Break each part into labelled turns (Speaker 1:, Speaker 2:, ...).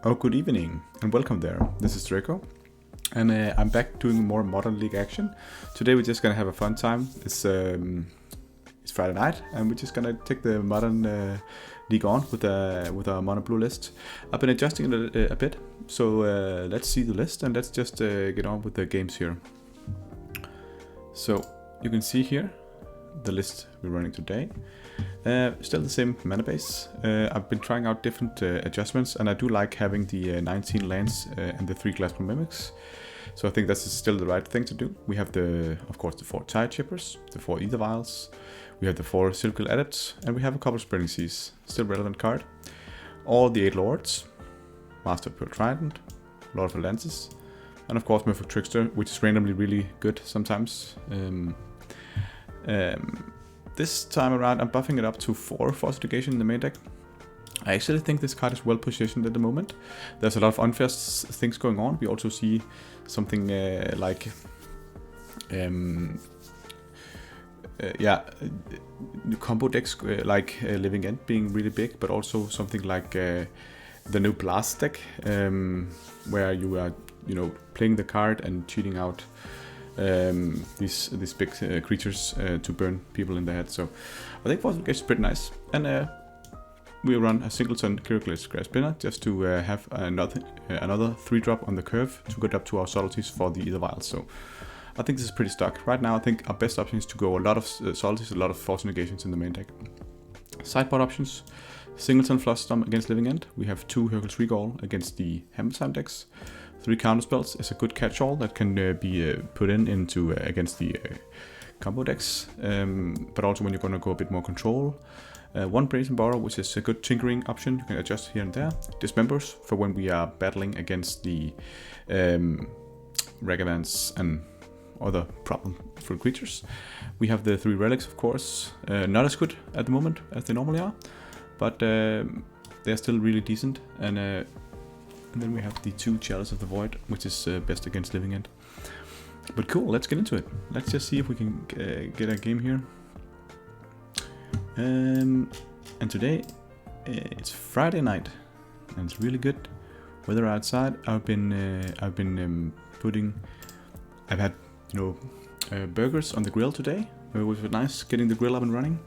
Speaker 1: Oh, good evening and welcome there. This is Draco, and I'm back doing more Modern League action. Today we're just gonna have a fun time. It's Friday night, and we're just gonna take the Modern League on with our mono blue list. I've been adjusting it a bit, so let's see the list and let's just get on with the games here. So you can see here the list we're running today. Still the same mana base. I've been trying out different adjustments, and I do like having the 19 lands and the 3 Glassman Mimics. So I think that's still the right thing to do. We have of course, the 4 Tide Chippers, the 4 Ether Vials, we have the 4 Silkil Adepts, and we have a couple Spreading Seas, still relevant card. All the 8 Lords, Master of Pearl Trident, Lord of Atlantis, and of course Merfolk Trickster, which is randomly really good sometimes. This time around, I'm buffing it up to 4 Force Education in the main deck. I actually think this card is well positioned at the moment. There's a lot of unfair things going on. We also see something like combo decks like Living End being really big, but also something like the new Blast deck, where you are playing the card and cheating out these big creatures to burn people in the head. So I think Force Education is pretty nice, and we run a singleton Kyroclist Grass Spinner just to have another 3-drop on the curve to get up to our subtleties for the Ether Vials. So I think this is pretty stuck. Right now I think our best option is to go a lot of subtleties, a lot of Force Negations in the main deck. Sideboard options: singleton Flusterstorm against Living End. We have 2 Hercules Recall against the Hammer Time decks. 3 counterspells is a good catch-all that can be put into against the combo decks, but also when you're going to go a bit more control. 1 Brazen Borrow, which is a good tinkering option. You can adjust here and there. Dismembers for when we are battling against the Ragavans and other problemful creatures. We have the 3 Relics, of course. Not as good at the moment as they normally are, but they're still really decent. And then we have the 2 Chalice of the Void, which is best against Living End. But cool, let's get into it. Let's just see if we can get a game here. And today it's Friday night, and it's really good weather outside. I've had burgers on the grill today. It was nice getting the grill up and running.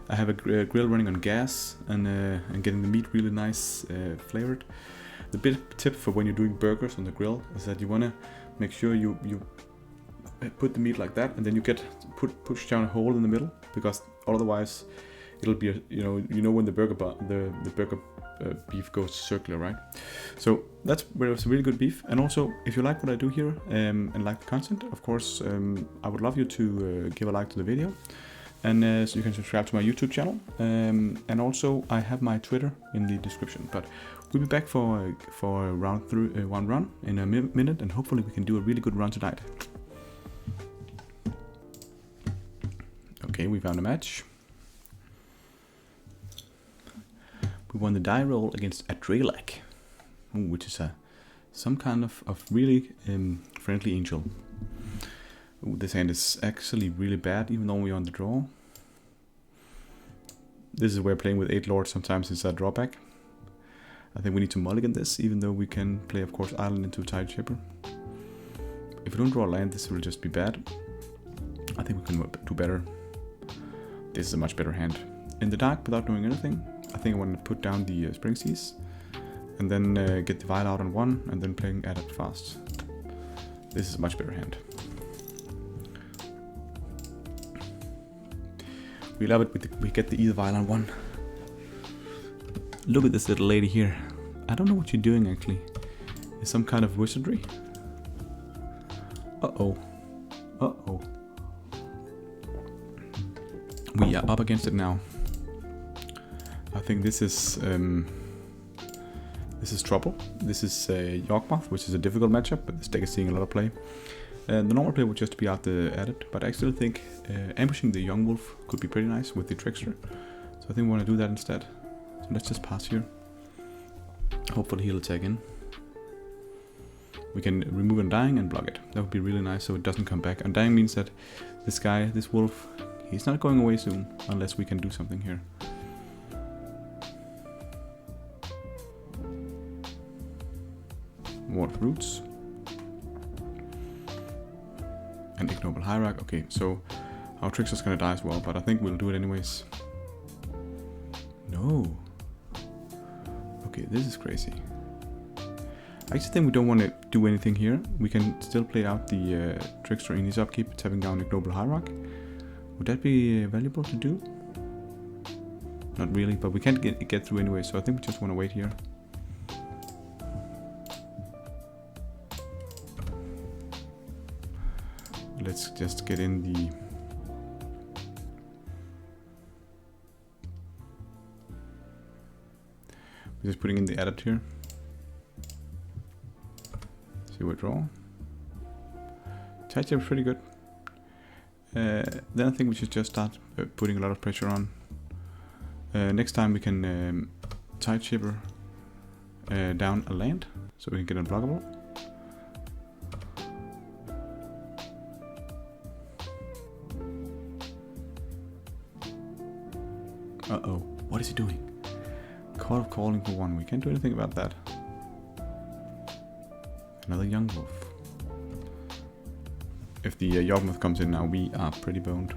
Speaker 1: I have a grill running on gas and getting the meat really nice flavored. The big tip for when you're doing burgers on the grill is that you want to make sure you put the meat like that, and then you push down a hole in the middle, because otherwise it'll be when the burger beef goes circular, right? So that's where it's really good beef. And also, if you like what I do here and like the content, of course, I would love you to give a like to the video, and so you can subscribe to my YouTube channel, and also I have my Twitter in the description. But we'll be back for one run in a minute, and hopefully we can do a really good run tonight. Okay, we found a match. We won the die roll against Adralak, which is some kind of really friendly angel. Ooh, this hand is actually really bad, even though we're on the draw. This is where playing with 8 Lords sometimes is a drawback. I think we need to mulligan this, even though we can play, of course, Island into Tide Chipper. If we don't draw a land, this will just be bad. I think we can do better. This is a much better hand. In the dark, without doing anything, I think I want to put down the Spreading Seas, and then get the Vial out on 1, and then playing Adept fast. This is a much better hand. We love it, we get the Ether Vial on 1. Look at this little lady here. I don't know what you're doing actually. It's some kind of wizardry. Uh-oh. Uh-oh. We are up against it now. I think this is trouble. This is Yawgmoth, which is a difficult matchup, but this deck is seeing a lot of play. The normal play would just be out the Adept, but I still think ambushing the Yawgmoth could be pretty nice with the Trickster. So I think we want to do that instead. So let's just pass here. Hopefully he'll attack in. We can remove Undying and block it. That would be really nice, so it doesn't come back. Undying means that this guy, this wolf, he's not going away soon, unless we can do something here. Ward of Roots. And Ignoble Hierarch. Okay, so our trickster's gonna die as well, but I think we'll do it anyways. No. Okay, this is crazy. I actually think we don't want to do anything here. We can still play out the trickster in his upkeep, tapping down Ignoble Hierarch. Would that be valuable to do? Not really, but we can't get through anyway, so I think we just want to wait here. Let's just get in the... We're just putting in the adapt here. See what draw. Tide is pretty good. Then I think we should just start putting a lot of pressure on. Next time we can Tide Shaper down a land, so we can get unblockable. Uh-oh, what is he doing? Call of Calling for 1, we can't do anything about that. Another Yawgmoth. If the Yawgmoth comes in now, we are pretty boned.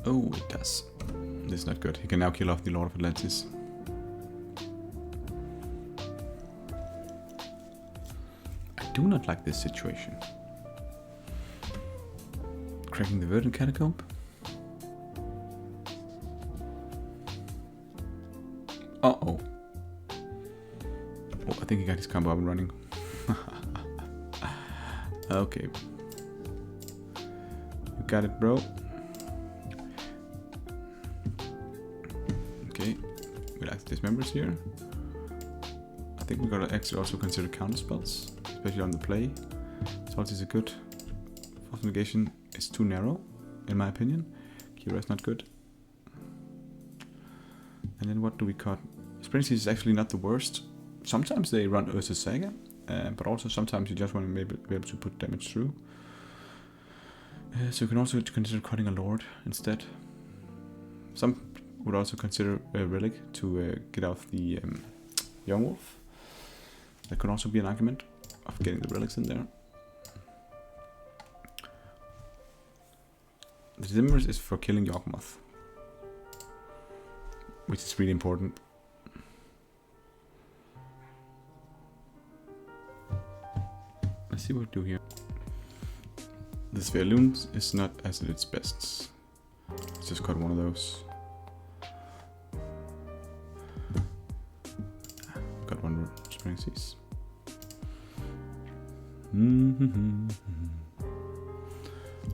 Speaker 1: Oh, it does. This is not good. He can now kill off the Lord of Atlantis. I do not like this situation. Cracking the Verdant Catacomb. Uh-oh. Oh, I think he got his combo up and running. Okay. You got it, bro. Okay. We like the dismembers here. I think we gotta actually also consider counter spells, especially on the play. Salt is a good. Force negation is too narrow, in my opinion. Kira is not good. And then what do we cut? Spring Siege is actually not the worst. Sometimes they run Urza's Saga, but also sometimes you just want to be able to put damage through. So you can also consider cutting a Lord instead. Some would also consider a Relic to get off the Yawgmoth. That could also be an argument of getting the relics in there. The Dismembers is for killing Yawgmoth, which is really important. Let's see what we do here. This Veilun is not as at its best. Let's just cut one of those. Got one Spring Seas.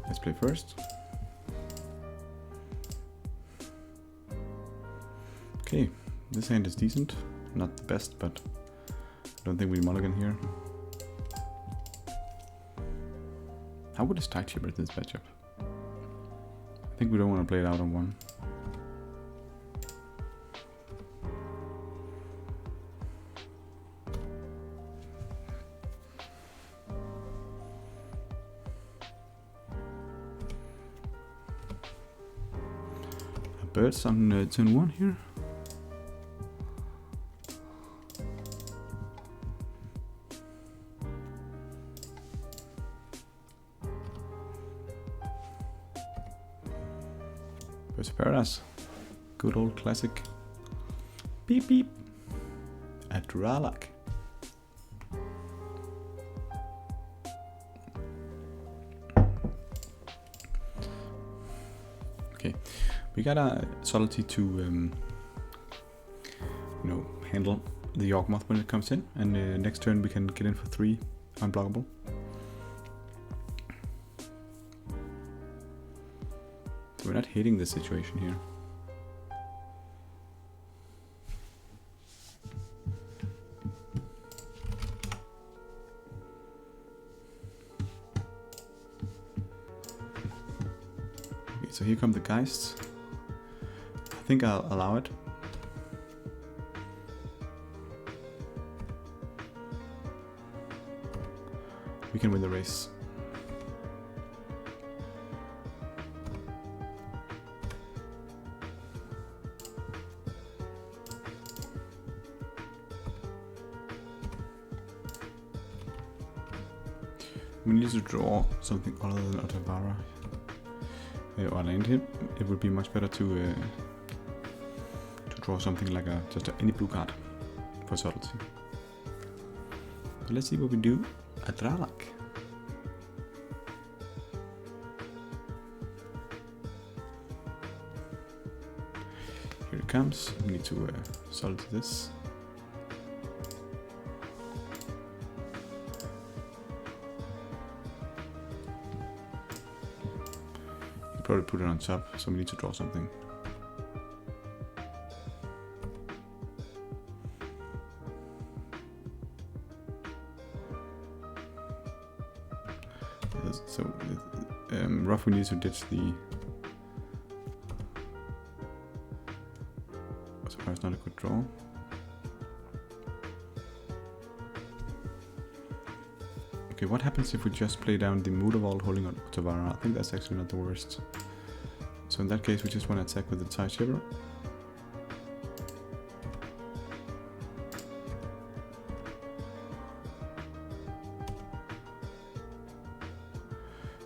Speaker 1: Let's play first. Okay, this hand is decent. Not the best, but I don't think we mulligan here. How would this Tide Shaper this matchup? I think we don't want to play it out on one. Birds on turn 1 here. Birds of Paradise. Good old classic. Beep beep. Adralak. Okay. We got a Subtlety to, handle the Yawgmoth when it comes in, and next turn we can get in for 3 unblockable. So we're not hating this situation here. Okay, so here come the Geists. I think I'll allow it. We can win the race. we need to draw something other than Otavara or land him. It would be much better to draw something like just any blue card for subtlety. So let's see what we do at Dralak. Here it comes. We need to subtlety this. Probably put it on top, so we need to draw something. So, rough, we need to ditch the. So it's not a good draw. Okay, what happens if we just play down the Mutavault holding on Otavara? I think that's actually not the worst. So in that case, we just want to attack with the Tide Shiver.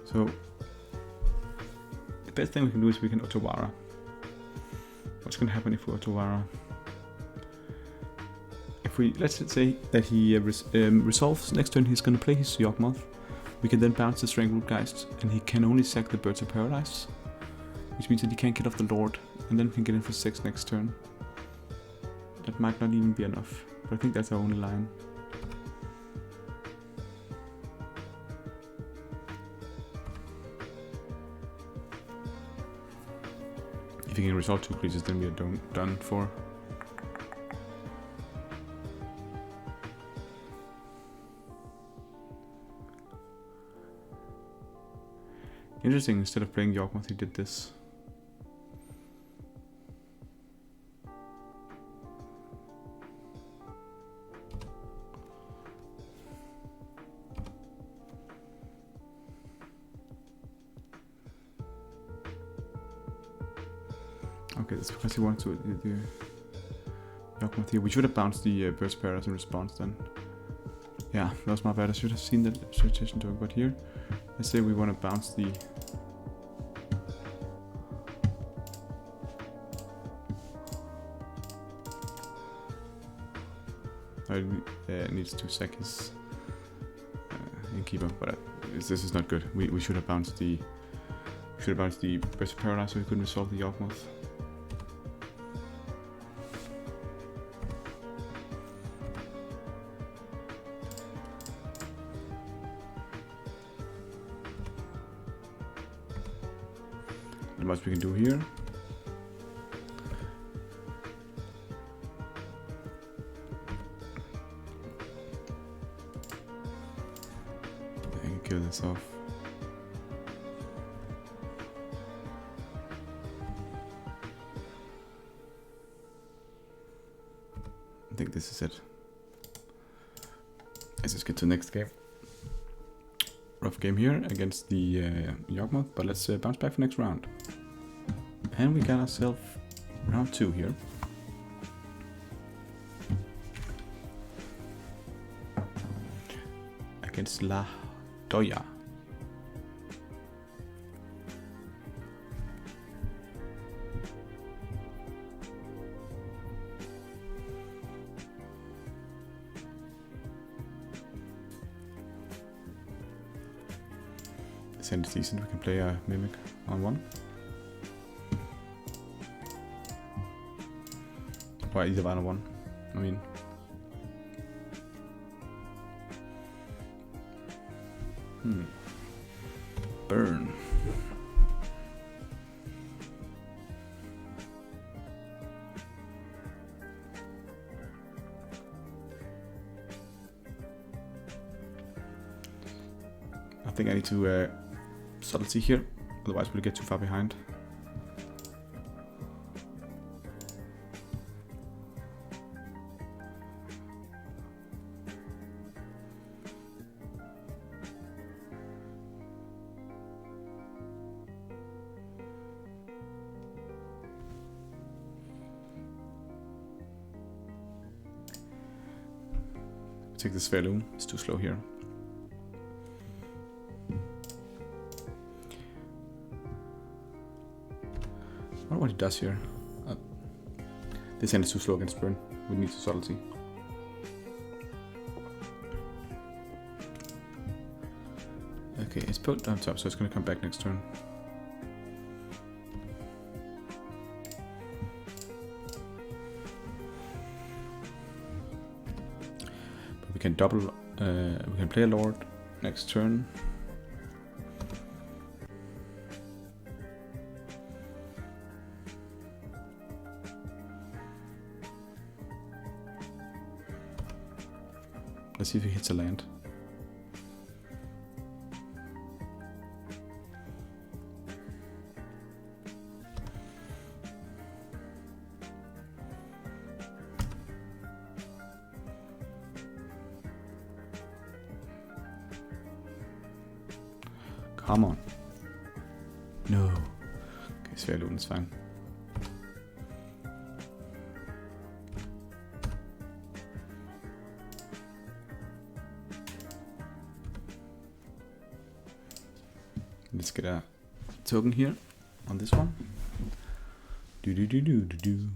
Speaker 1: So the best thing we can do is we can Otavara. What's going to happen if we Otavara? If we, let's say that he resolves next turn, he's going to play his Yawgmoth. We can then bounce the Strangleroot Geist, and he can only sack the Birds of Paradise, which means that he can't get off the Lord, and then we can get in for 6 next turn. That might not even be enough, but I think that's our only line. If he can resolve 2 creatures, then we are done for. Interesting, instead of playing Yawgmoth, he did this. Okay, that's because he wanted to do Yawgmoth here. We should have bounced the Birds of Paradise in response then. Yeah, that was my bad. I should have seen that suggestion to it, but here, let's say we want to bounce the. It needs to sack his innkeeper, but this is not good. We should have bounced the. We should have bounced the Birds of Paradise so we couldn't resolve the Yawgmoth. Not much we can do here. I can kill this off. I think this is it. Let's just get to the next game. Rough game here against the Yawgmoth, but let's bounce back for next round. And we got ourselves round 2 here. Against La Doya. Send is decent, we can play a Mimic on 1. Or either one on 1, I mean. Burn. I think I need to subtlety here, otherwise we'll get too far behind. Take this Sverloon, it's too slow here. wonder what he does here. This hand is too slow against burn. We need subtlety. Okay, it's put on top, so it's gonna come back next turn. But we can double, we can play a lord next turn. Let's see if he hits a land. Come on. No. Okay, Sværdlån is fine. Let's get a token here on this one. Do do do do do do.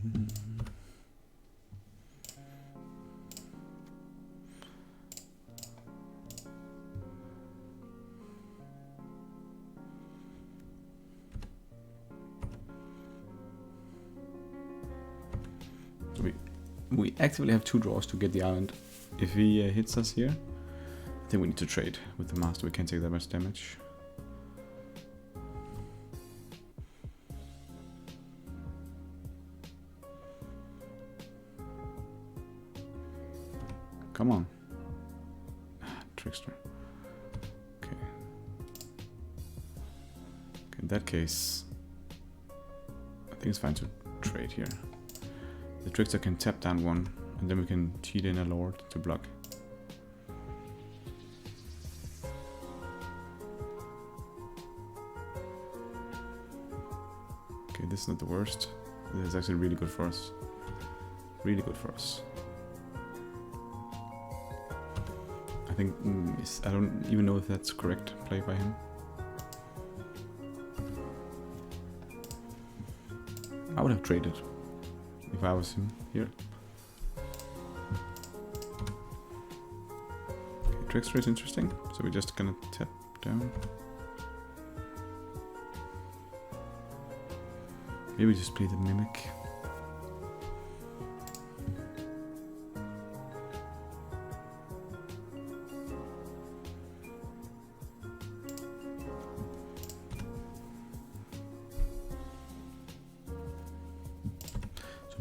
Speaker 1: We actively have 2 draws to get the island. If he hits us here, I think we need to trade with the master. We can't take that much damage. Come on. Trickster. Okay. Okay, in that case, I think it's fine to trade here. The trickster can tap down 1, and then we can cheat in a lord to block. Okay, this is not the worst. This is actually really good for us. Really good for us. I think, I don't even know if that's correct play by him. I would have traded if I was him here. Okay, trickster is interesting, so we're just gonna tap down. Maybe just play the mimic.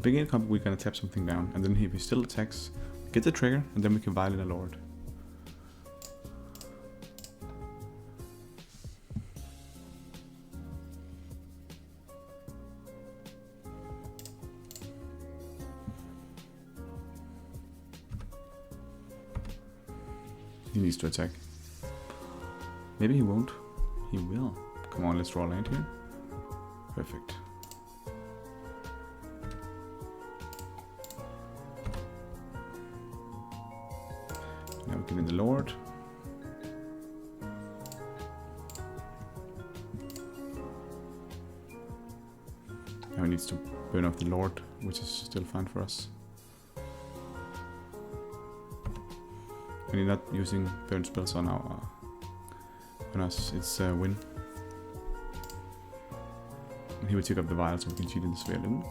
Speaker 1: Beginning combat, we're gonna tap something down, and then if he still attacks, get the trigger, and then we can violate a lord. He needs to attack. Maybe he won't. He will. Come on, let's draw land here. Perfect. Now we give in the lord. Now he needs to burn off the lord, which is still fine for us. And he's not using burn spells on us. It's a win. And he will take up the vial so we can cheat in the Sværdlån.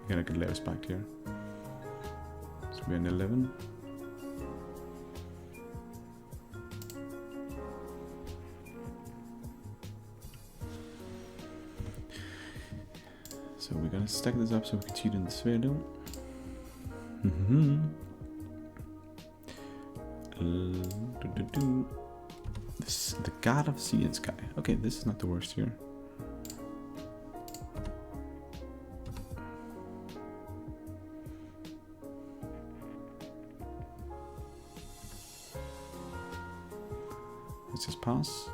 Speaker 1: We gotta get Lavis back here. So we're in 11. So we're gonna stack this up so we can cheat in the Sværdlån. This the God of Sea and Sky. Okay, this is not the worst here. Let's just pass.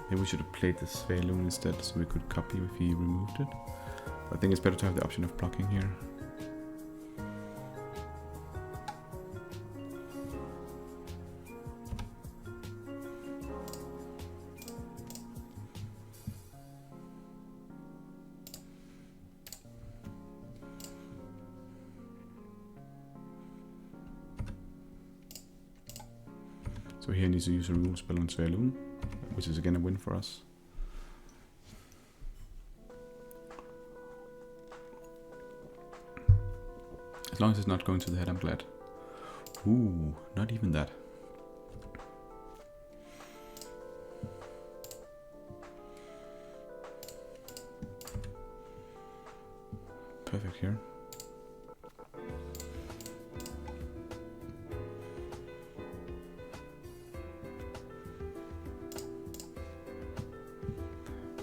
Speaker 1: Maybe we should have played the Sværdlån instead so we could copy if he removed it. But I think it's better to have the option of blocking here. So here he needs to use a rule spell on Svaelun, which is again a win for us. As long as it's not going to the head, I'm glad. Ooh, not even that. Perfect here.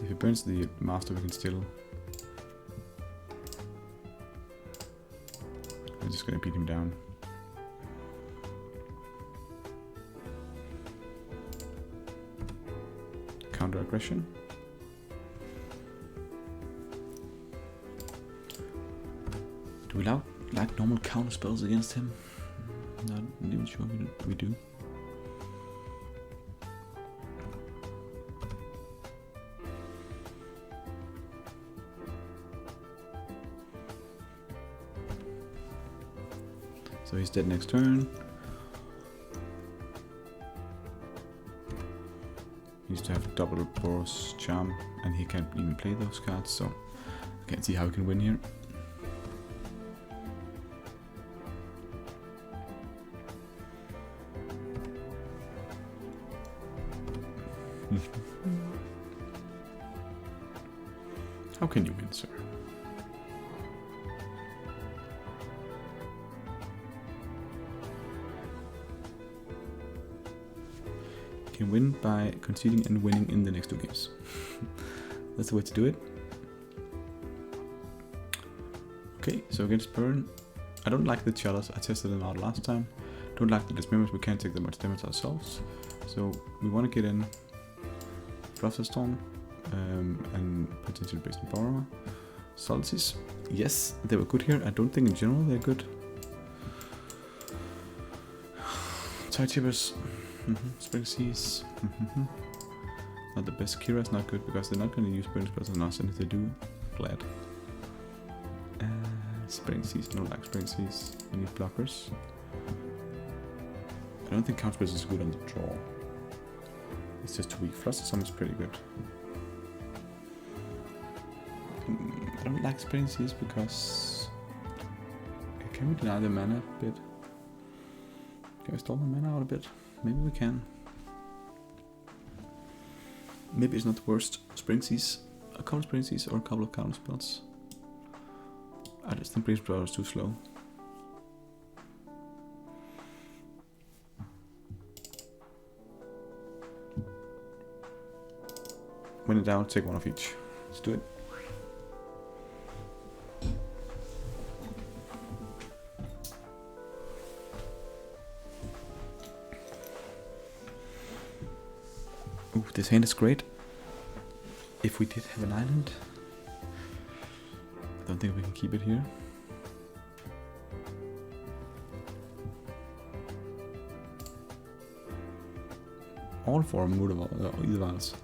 Speaker 1: If he burns the master, we can still... I'm just gonna beat him down. Counter aggression. Do we like normal counter spells against him? Not even sure we do. So he's dead next turn. He used to have double Boros Charm, and he can't even play those cards, so I can't see how he can win here. How can you win, sir? You can win by conceding and winning in the next 2 games. That's the way to do it. Okay, so against Burn, I don't like the Chalice. I tested them out last time. Don't like the Dismembers. We can't take that much damage ourselves. So we want to get in Flusterstorm and potentially based on Borrower. Solstice, yes, they were good here. I don't think in general they're good. Tide Shapers, Spring Seas, not the best. Kira's not good because they're not going to use burn spells on us, and if they do, glad. Spring Seas, no like Spring Seas. We need blockers. I don't think Counterspell is good on the draw. It's just too weak. Flusterstorm is pretty good. I don't like Spring Seas because... Can we deny the mana a bit? Can we stall the mana out a bit? Maybe we can. Maybe it's not the worst. Spring Seas, a couple of Spring Seas or a couple of counter spells. I just think Breeze Brother is too slow. When in doubt, take one of each. Let's do it. Ooh, this hand is great. If we did have an island, I don't think we can keep it here. All for Edelweiss.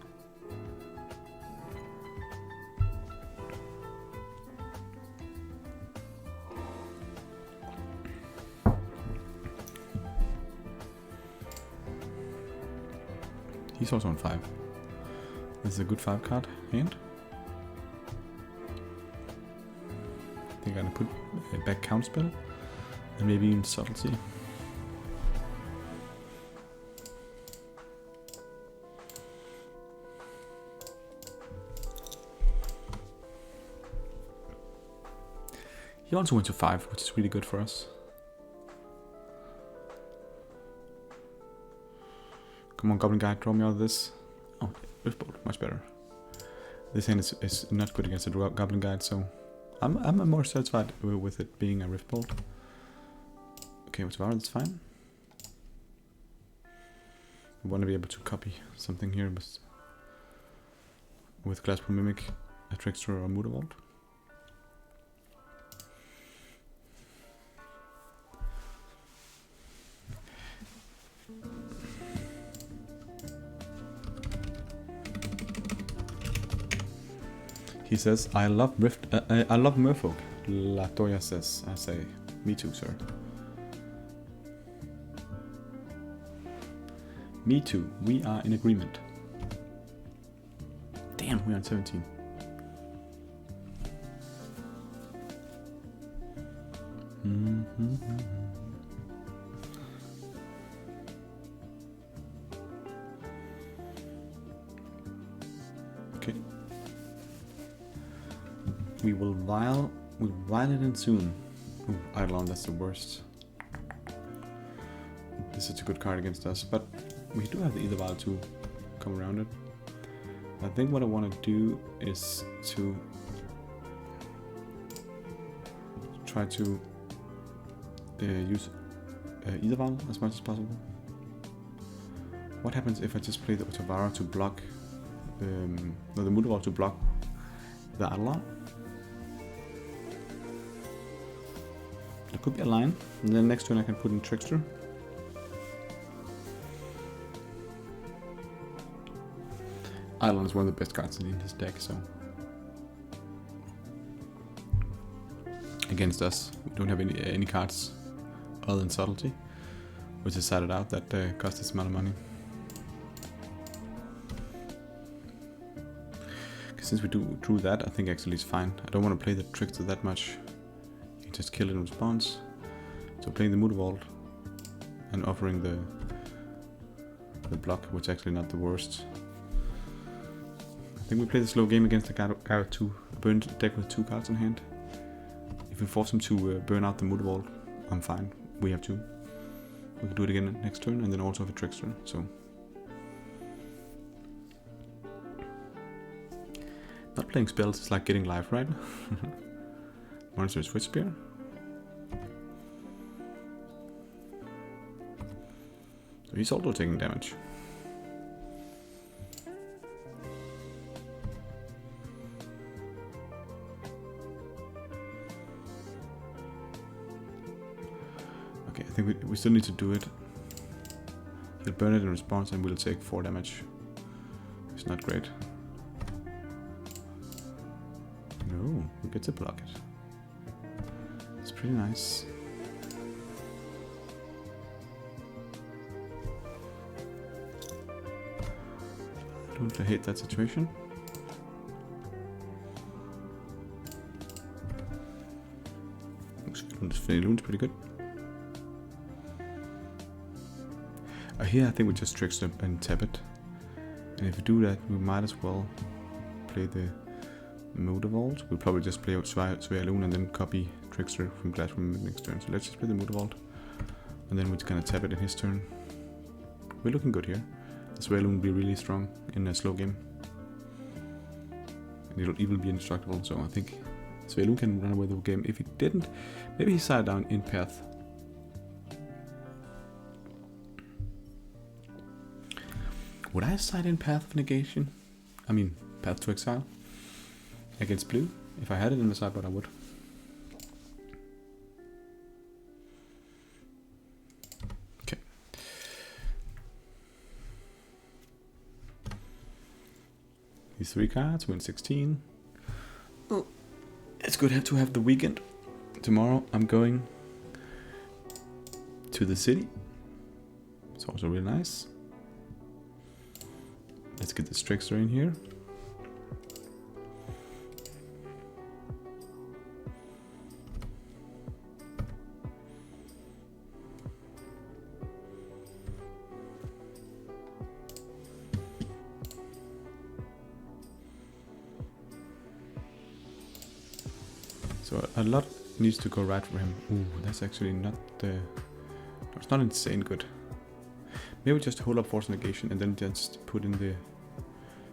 Speaker 1: He's also on 5. This is a good 5 card hand. I think I'm gonna put back Counterspell and maybe even Subtlety. He also went to 5, which is really good for us. Come on, Goblin Guide, draw me out of this. Oh, Riftbolt, much better. This hand is not good against the Goblin Guide, so I'm more satisfied with it being a Riftbolt. Okay, what's that's fine. We want to be able to copy something here with Glasspool Mimic, a Trickster or a Mutavault. He says, I love Merfolk. Latoya says, I say, me too, sir. Me too. We are in agreement. Damn, we're on 17. Okay. We'll vial it in soon. Ooh, Eidolon, that's the worst. This is a good card against us, but we do have the Ether Vial to come around it. I think what I want to do is to try to use Ether Vial as much as possible. What happens if I just play the Otavara to block, the Mutavault to block the Eidolon? There could be a line, and then next turn I can put in Trickster. Eidolon is one of the best cards in his deck, so against us, we don't have any cards other than Subtlety, which decided out that cost us a amount of money. Since we drew that, I think actually it's fine. I don't want to play the Trickster that much. You can just kill it in response. So playing the Mutavault and offering the block, which is actually not the worst. I think we play the slow game against the guy with two burned deck with 2 cards in hand. If we force him to burn out the Mutavault, I'm fine. We have 2. We can do it again next turn, and then also have a Trickster. So not playing spells is like getting life, right? Monster Switch Spear. So he's also taking damage. Okay, I think we still need to do it. He'll burn it in response and we'll take 4 damage. It's not great. No, we get to block it. It's pretty nice. I don't hate that situation. Loon's pretty good. Here I think we just Trickster and tap it. And if we do that, we might as well play the Mutavault. We'll probably just play out Svealoon and then copy Trickster from Glassroom next turn. So let's just play the Mutavault. And then we're just gonna tap it in his turn. We're looking good here. The Svealoon will be really strong in a slow game. And it'll even be indestructible, so I think Svealoon can run away with the game. If he didn't, maybe he sat down in path. Would I side in Path of Negation? I mean, Path to Exile against blue? If I had it in the sideboard, I would. Okay. These 3 cards, win 16. Oh, it's good to have the weekend. Tomorrow I'm going to the city. It's also really nice. Let's get this Trickster in here. So a lot needs to go right for him. Ooh, that's actually not it's not insane good. Maybe just hold up Force Negation and then just put in the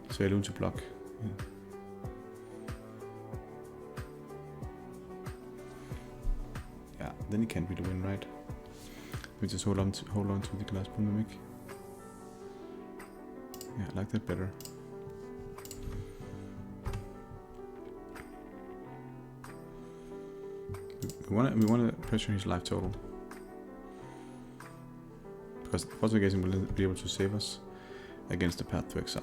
Speaker 1: Svealoon to block. Yeah, then he can't really win, right? We just hold on to the Glasspool Mimic. Yeah, I like that better. We wanna pressure his life total. Because Force Negation will be able to save us against the Path to Exile.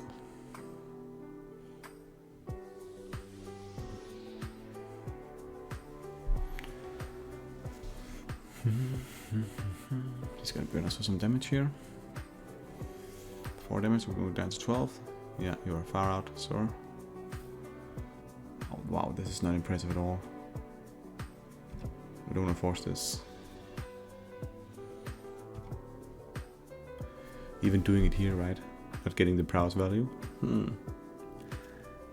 Speaker 1: He's gonna burn us for some damage here. 4 damage, we're going down to 12. Yeah, you're far out, sir. Oh, wow, this is not impressive at all. We don't want to force this. Even doing it here, right? Not getting the prowess value.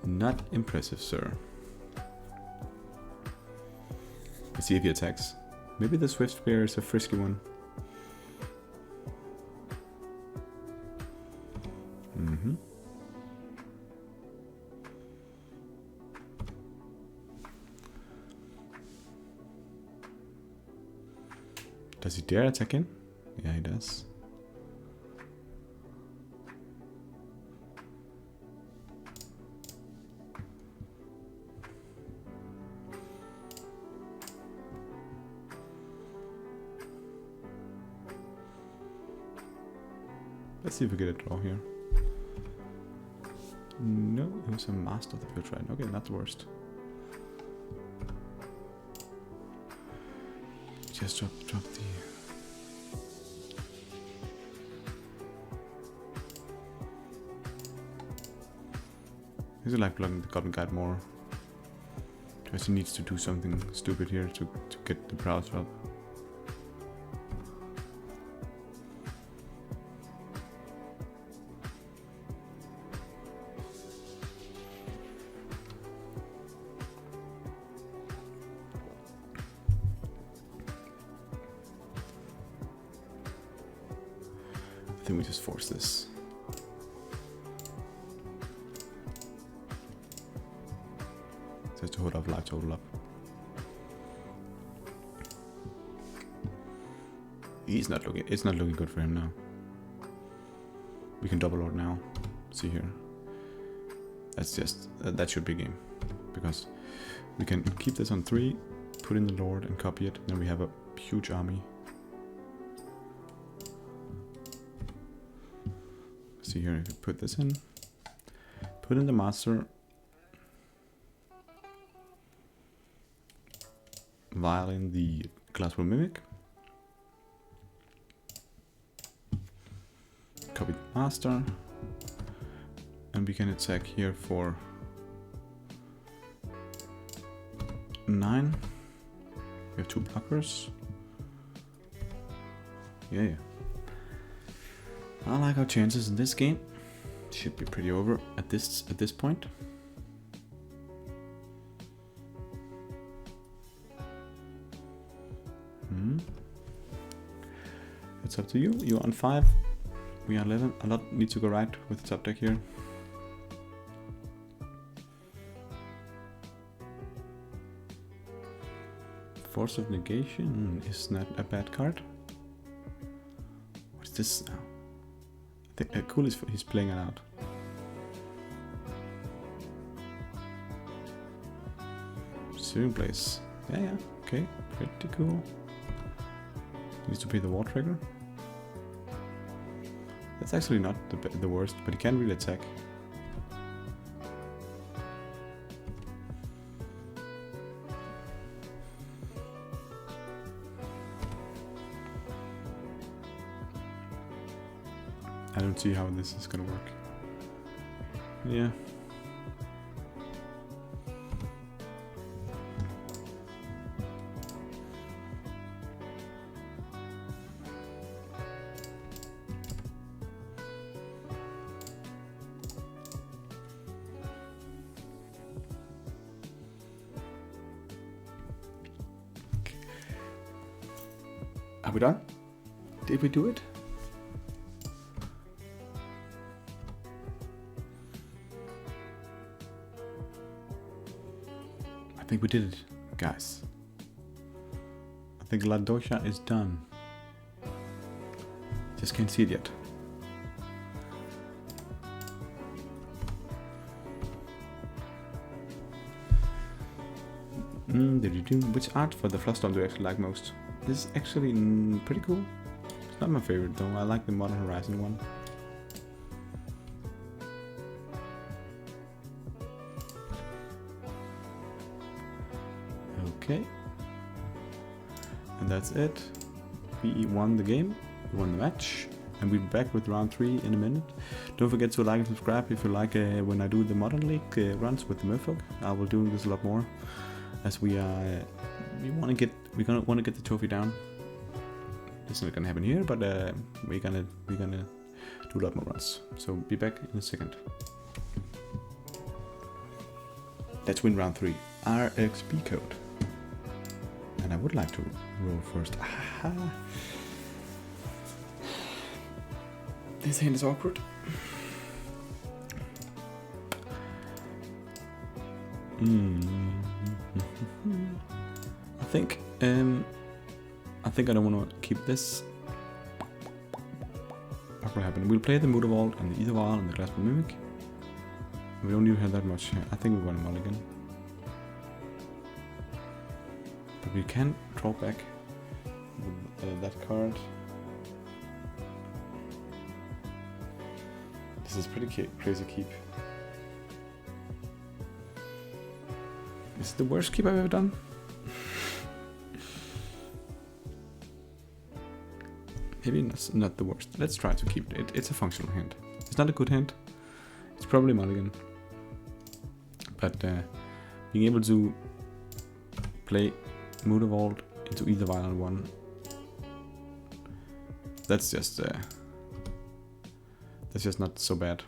Speaker 1: Not impressive, sir. Let's see if he attacks. Maybe the Swift Spear is a frisky one. Does he dare attack in? Yeah, he does. Let's see if we get a draw here. No, it was a Master of the Filtrine. Okay, not the worst. Just drop the... He's like blocking the Goblin Guide more. Because he needs to do something stupid here to get the prowess up. I think we just force this. Just to hold up life total up. It's not looking good for him now. We can double lord now. See here. That's just that should be game. Because we can keep this on 3, put in the lord and copy it, then we have a huge army. See here, if you put this in, put in the master, violin the Glasswell Mimic, copy the master, and we can attack here for 9. We have 2 blockers. Yeah. I like our chances in this game. Should be pretty over at this point. It's up to you. You're on 5. We are 11. A lot needs to go right with the top deck here. Force of Negation is not a bad card. What is this now? I think cool is he's playing it out. Searing Blaze. Yeah, okay, pretty cool. Needs to pay the War Trigger. That's actually not the worst, but he can't really attack. I don't see how this is gonna work. Yeah. Are we done? Did we do it? I think we did it, guys. I think La Dosha is done. Just can't see it yet. Which art for the Flusterstorm do you actually like most? This is actually pretty cool. It's not my favorite though. I like the Modern Horizon one. Okay. And that's it. We won the game. We won the match. and we'll be back with round 3 in a minute. Don't forget to like and subscribe if you like when I do the Modern League runs with the Merfolk. I will do this a lot more, as we want to get the trophy down. It's not gonna happen here, but we're gonna do a lot more runs. So be back in a second. Let's win round 3. RXB code. And I would like to roll first. Aha. This hand is awkward. I think I don't want to keep this. What will happen? We'll play the Muda Vault and the Ether Vial and the Glassbone Mimic. We don't even have that much here. I think we want a mulligan. But we can draw back with, that card. This is pretty crazy keep. Is it the worst keep I've ever done? Maybe not the worst. Let's try to keep it. It's a functional hand. It's not a good hand. It's probably mulligan. But being able to play Muda Vault into either Vial on 1, that's just not so bad.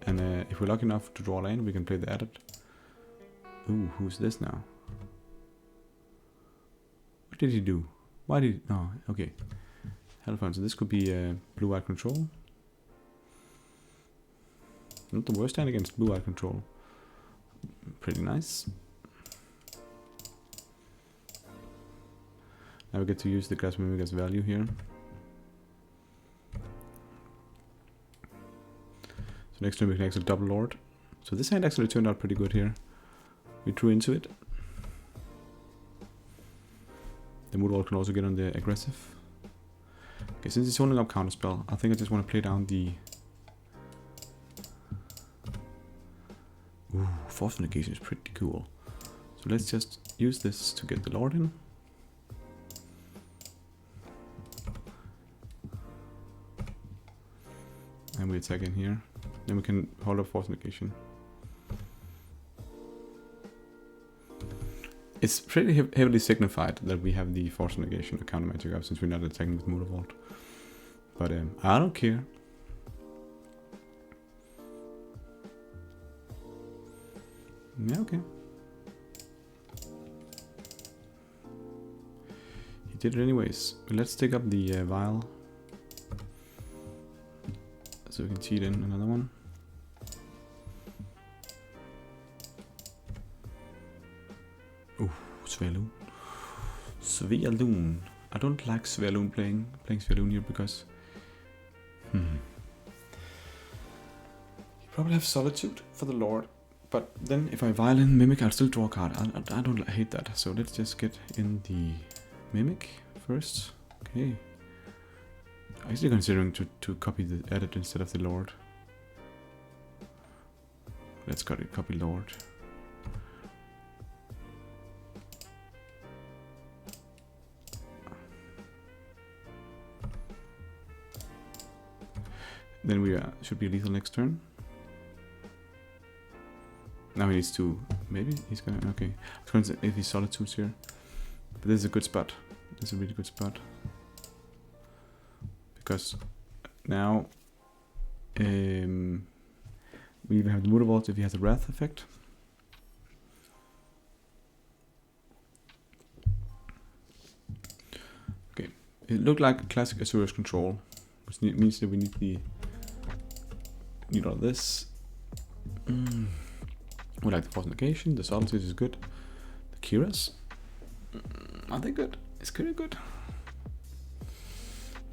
Speaker 1: And if we're lucky enough to draw a land, we can play the added. Ooh, who's this now? What did he do? Why did he? Oh, okay. Hellfire. So this could be blue-eye control. Not the worst hand against blue-eye control. Pretty nice. Now we get to use the Glassbone Mimic as value here. So next turn we can actually double Lord. So this hand actually turned out pretty good here. We drew into it. The Muda Vault can also get on the aggressive. Okay, since it's holding up counterspell, I think I just want to play down the... Ooh, Force Negation is pretty cool. So let's just use this to get the Lord in. And we attack in here. Then we can hold up Force Negation. It's pretty heavily signified that we have the Force Negation to counter MTGO since we're not attacking with Muda Vault. But I don't care. Yeah, okay. He did it anyways. Let's take up the Vial. So we can cheat in another one. Ooh, Svelun. Svelun. I don't like Svelun playing Svelun here because... You probably have Solitude for the Lord. But then if I Vial in Mimic, I'll still draw a card. I don't hate that. So let's just get in the Mimic first. Okay. I'm actually considering to copy the edit instead of the Lord. Let's copy Lord. Then we should be lethal next turn. Now he needs to... Maybe he's gonna... Okay. I was going to say if he Solitudes here. But this is a good spot. This is a really good spot. Because now... we even have the Muda Vault if he has a Wrath effect. Okay. It looked like classic Azorious Control. Which means that we need all this. We like the Force Negation, the Solitude is good. The Kiras, are they good? It's pretty good.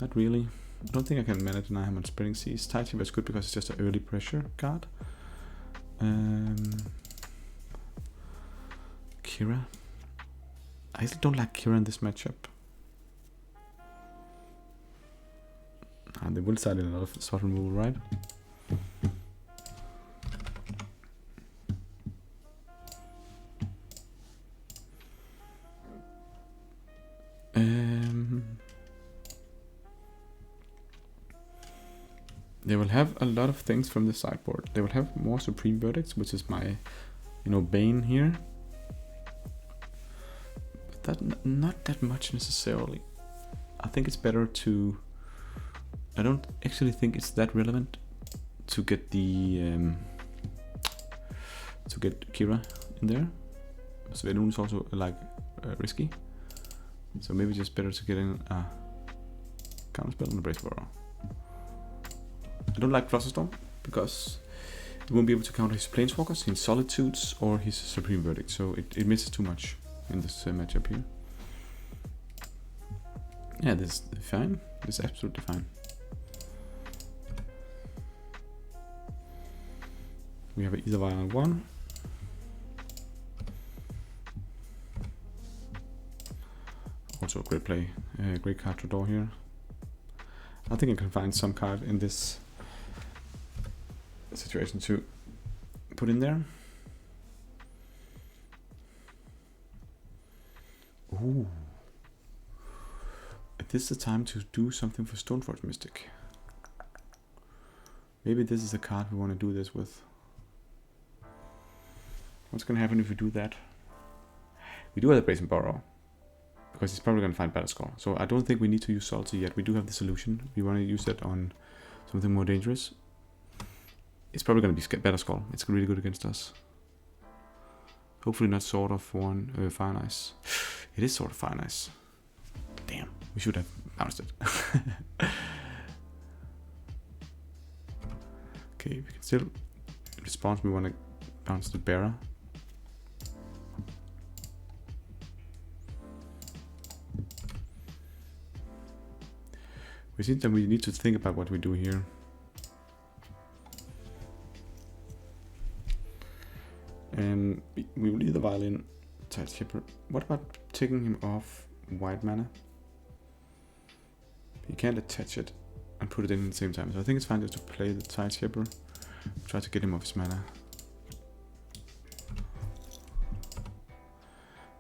Speaker 1: Not really. I don't think I can mana deny him on Spreading Seas. Titan is good because it's just an early pressure card. Kira. I still don't like Kira in this matchup. And they will side in a lot of sword removal, right? They will have a lot of things from the sideboard. They will have more Supreme Verdicts, which is my, bane here. But that not that much necessarily. I think it's better to. I don't actually think it's that relevant to get the to get Kira in there. Svedun is also like risky, so maybe just better to get in a counterspell on the Brace Borrow. I don't like Flusterstorm because it won't be able to counter his Planeswalkers, his Solitudes, or his Supreme Verdict, so it misses too much in this matchup here. Yeah, this is fine. This is absolutely fine. We have an Ether Vial on 1. Also a great play, great card to draw here. I think I can find some card in this situation to put in there. Ooh. Is this the time to do something for Stoneforge Mystic? Maybe this is the card we want to do this with. What's going to happen if we do that? We do have the Brazen Borrow, because he's probably going to find Battleskull. So I don't think we need to use Salty yet. We do have the solution. We want to use that on something more dangerous. It's probably going to be Battleskull. It's really good against us. Hopefully not Sword of Fire and Ice. It is Sword of Fire and Ice. Damn, we should have bounced it. Okay, we can still respond. We want to bounce the Bearer. We think that we need to think about what we do here. We will leave the Violin, Tide Shipper. What about taking him off white mana? He can't attach it and put it in at the same time. So I think it's fine just to play the Tide Shipper. Try to get him off his mana.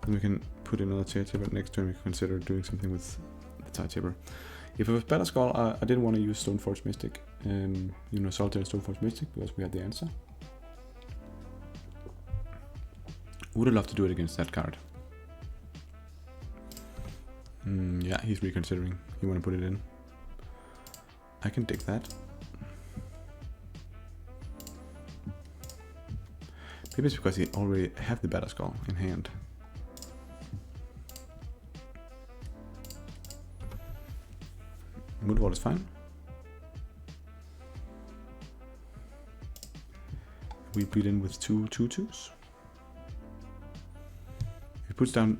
Speaker 1: Then we can put another Tide Shipper next turn. We can consider doing something with the Tide Shipper. If it was Battleskull, I didn't want to use Stoneforge Mystic. Solitaire Stoneforge Mystic because we had the answer. Would have loved to do it against that card. Yeah, he's reconsidering. You want to put it in. I can dig that. Maybe it's because he already have the Battleskull in hand. Moodwall is fine. We beat in with 2/2/2s. He puts down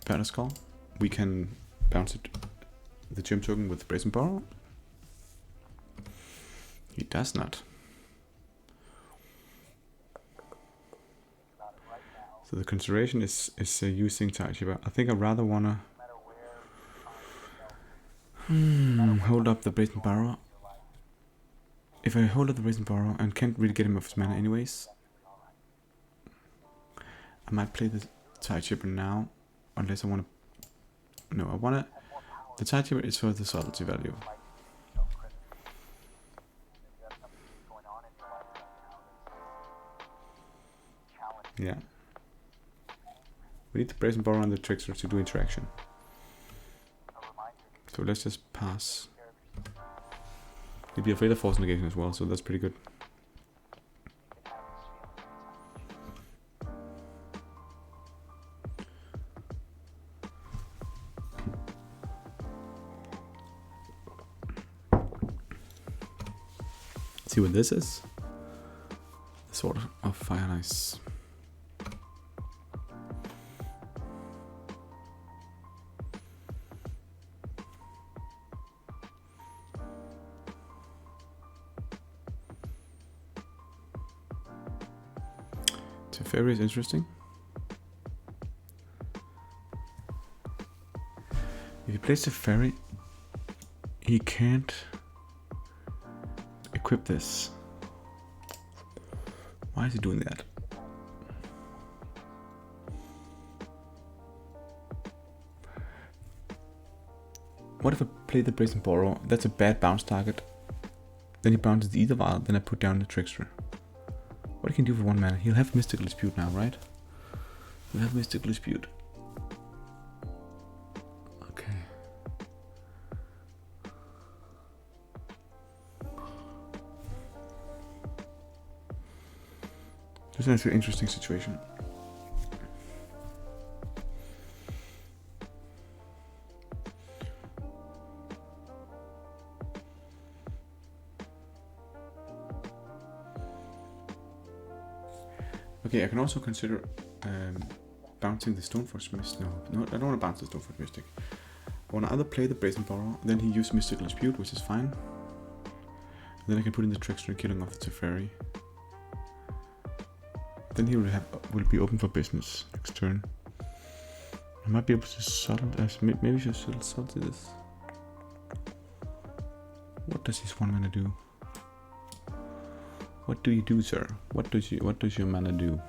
Speaker 1: Battleskull. We can bounce it, the gem token, with Brazen Borrow. He does not. So the consideration is using Tide Shipper. I think I'd rather wanna hold up the Brazen Borrow. If I hold up the Brazen Borrow and can't really get him off his mana anyways, I might play the Tide Shipper now, unless I wanna. No, I wanna. The Tide Shipper is for the subtlety value. Yeah. We need the Brazen Borrow and the tricksters to do interaction. So let's just pass. He'd be afraid of force negation as well, so that's pretty good. See what this is? Sword of Fire and Ice. Teferi is interesting. If he plays Teferi, he can't equip this. Why is he doing that? what if I play the Brazen Borrow? That's a bad bounce target. Then he bounces the Ethervial, then I put down the Trickster. What he can do for 1 mana? He'll have Mystical Dispute now, right? He'll have Mystical Dispute. Okay. This is an interesting situation. Okay, I can also consider bouncing the Stoneforge Mystic. No, I don't want to bounce the Stoneforge Mystic. I want to either play the Brazen Borrow, then he uses Mystical Dispute, which is fine. And then I can put in the Trickster, killing off the Teferi. Then he will be open for business next turn. I might be able to subtle, maybe I should subtle this. What does this 1 mana do? What do you do, sir? What does your mana do?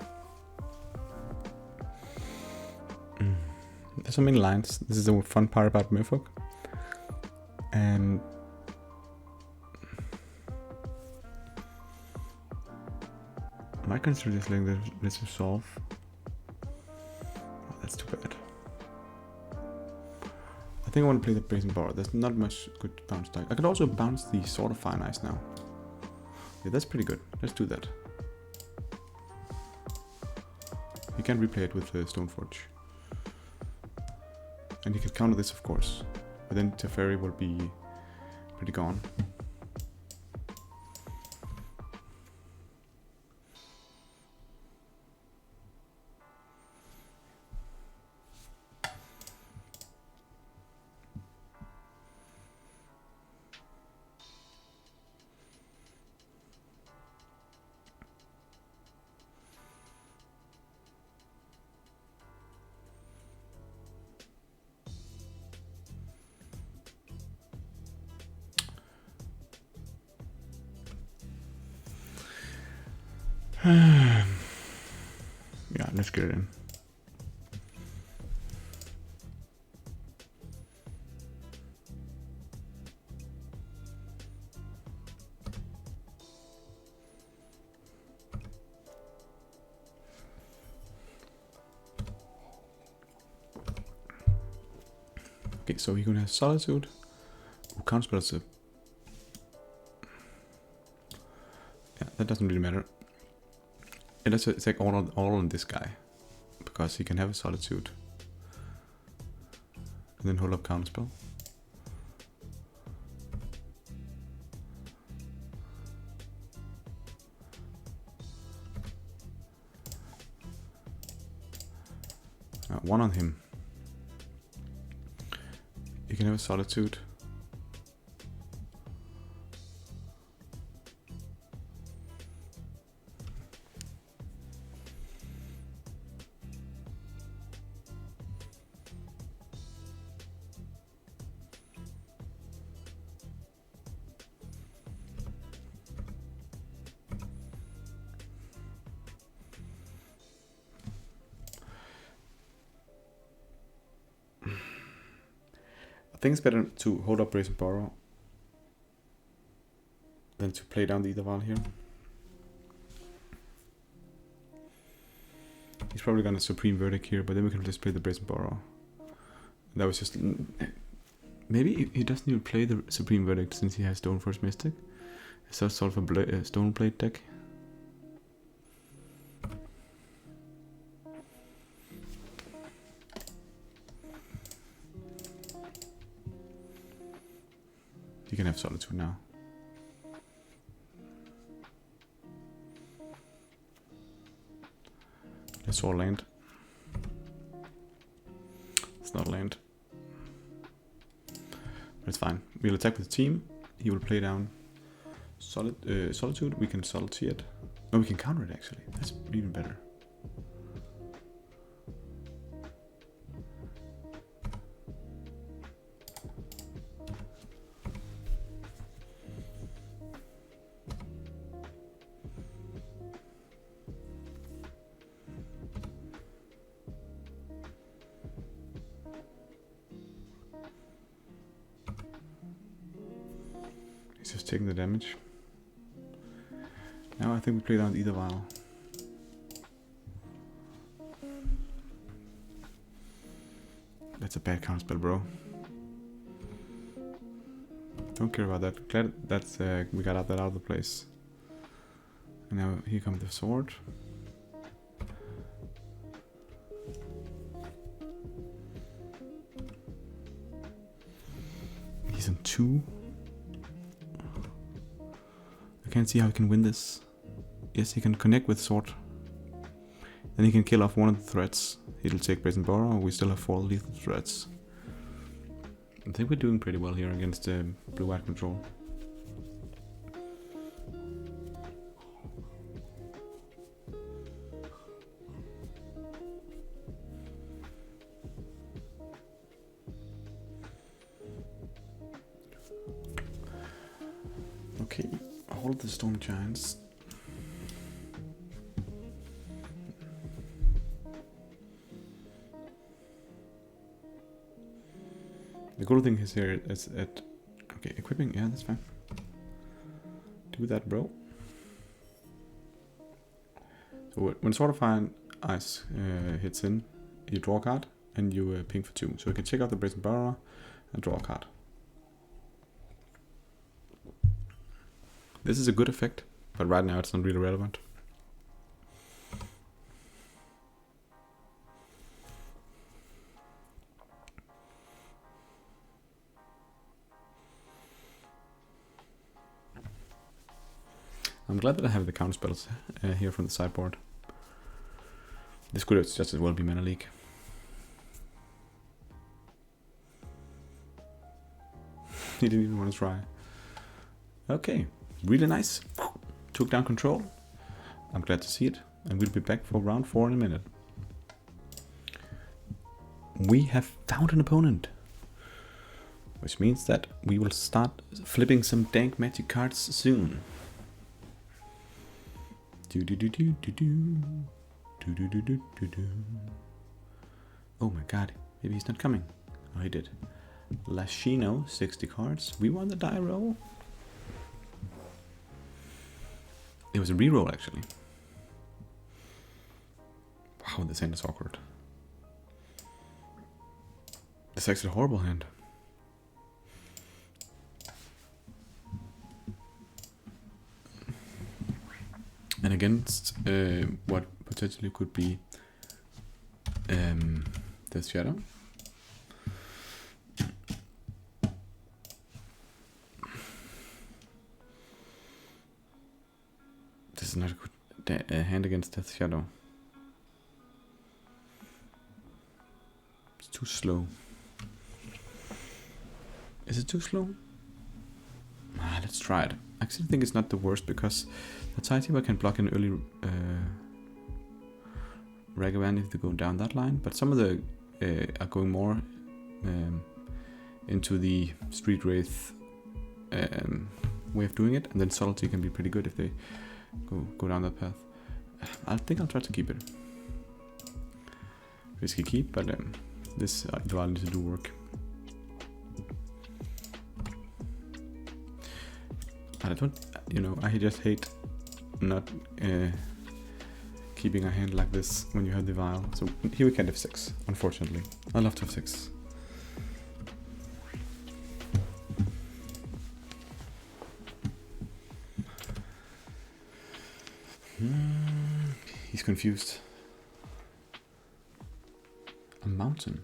Speaker 1: There's so many lines. This is the fun part about Merfolk. And I might consider just letting this resolve. Oh, that's too bad. I think I want to play the Brazen Borrow. There's not much good bounce tag. I could also bounce the Sword of Fire and Ice now. Yeah, that's pretty good. Let's do that. You can replay it with the Stoneforge. And you can counter this, of course. But then Teferi will be pretty gone. Yeah, let's get it in. Okay, so we're gonna have Solitude. Ooh, counterspells a... Yeah, that doesn't really matter. It's like all on this guy, because he can have a Solitude and then hold up counterspell. One on him. You can have a Solitude. I think it's better to hold up Brazen Borrow than to play down the Ethervial here. He's probably gonna Supreme Verdict here, but then we can just play the Brazen Borrow. That was just... Maybe he doesn't even play the Supreme Verdict since he has Stoneforge Mystic. It's just sort of a Stoneblade deck. You can have Solitude now. Let's all land. It's not land. But it's fine. We'll attack with the team. He will play down Solitude. We can Solitude it. No, we can counter it actually. That's even better. He's just taking the damage. Now I think we play down either vial. That's a bad counterspell, bro. Don't care about that. Glad that's we got that out of the place. And now here comes the sword. He's on 2. I can't see how he can win this. Yes, he can connect with sword. Then he can kill off one of the threats. It'll take Brazen Borrow. We still have 4 lethal threats. I think we're doing pretty well here against blue-white control. Okay, hold the Storm Giants. The cool thing is here is at... Okay, equipping, yeah, that's fine. Do that, bro. So when Sword of Fire and Ice hits in, you draw a card and you ping for 2. So you can check out the Brazen Borrower and draw a card. This is a good effect, but right now it's not really relevant. I'm glad that I have the counter spells here from the sideboard. This could just as well be Mana Leak. He didn't even want to try. Okay, really nice. Took down control. I'm glad to see it. And we'll be back for round 4 in a minute. We have found an opponent. Which means that we will start flipping some dank magic cards soon. Oh my god, maybe he's not coming. Oh, he did. Lashino, 60 cards. We won the die roll. It was a reroll actually. Wow, this hand is awkward. It's actually a horrible hand. And against what potentially could be the Shadow. This is not a good hand against Death Shadow. It's too slow. Is it too slow? Let's try it. I actually think it's not the worst because the Tidekeeper can block an early Ragavan if they go down that line, but some of the are going more into the Street Wraith way of doing it, and then Subtlety can be pretty good if they go down that path. I think I'll try to keep it. Risky keep, but this Dual needs to do work. I don't, I just hate not keeping a hand like this when you have the vial. So here we can't have 6, unfortunately. I love to have 6. He's confused. A mountain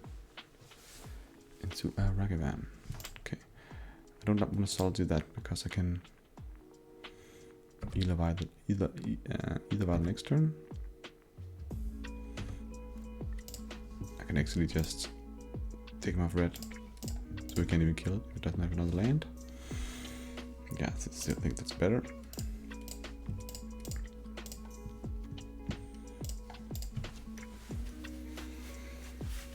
Speaker 1: into a Ragavan. Okay, I don't want to solve do that because I can either by the next turn. I can actually just take him off red, so we can't even kill it. It doesn't have another land. Yeah, I still think that's better.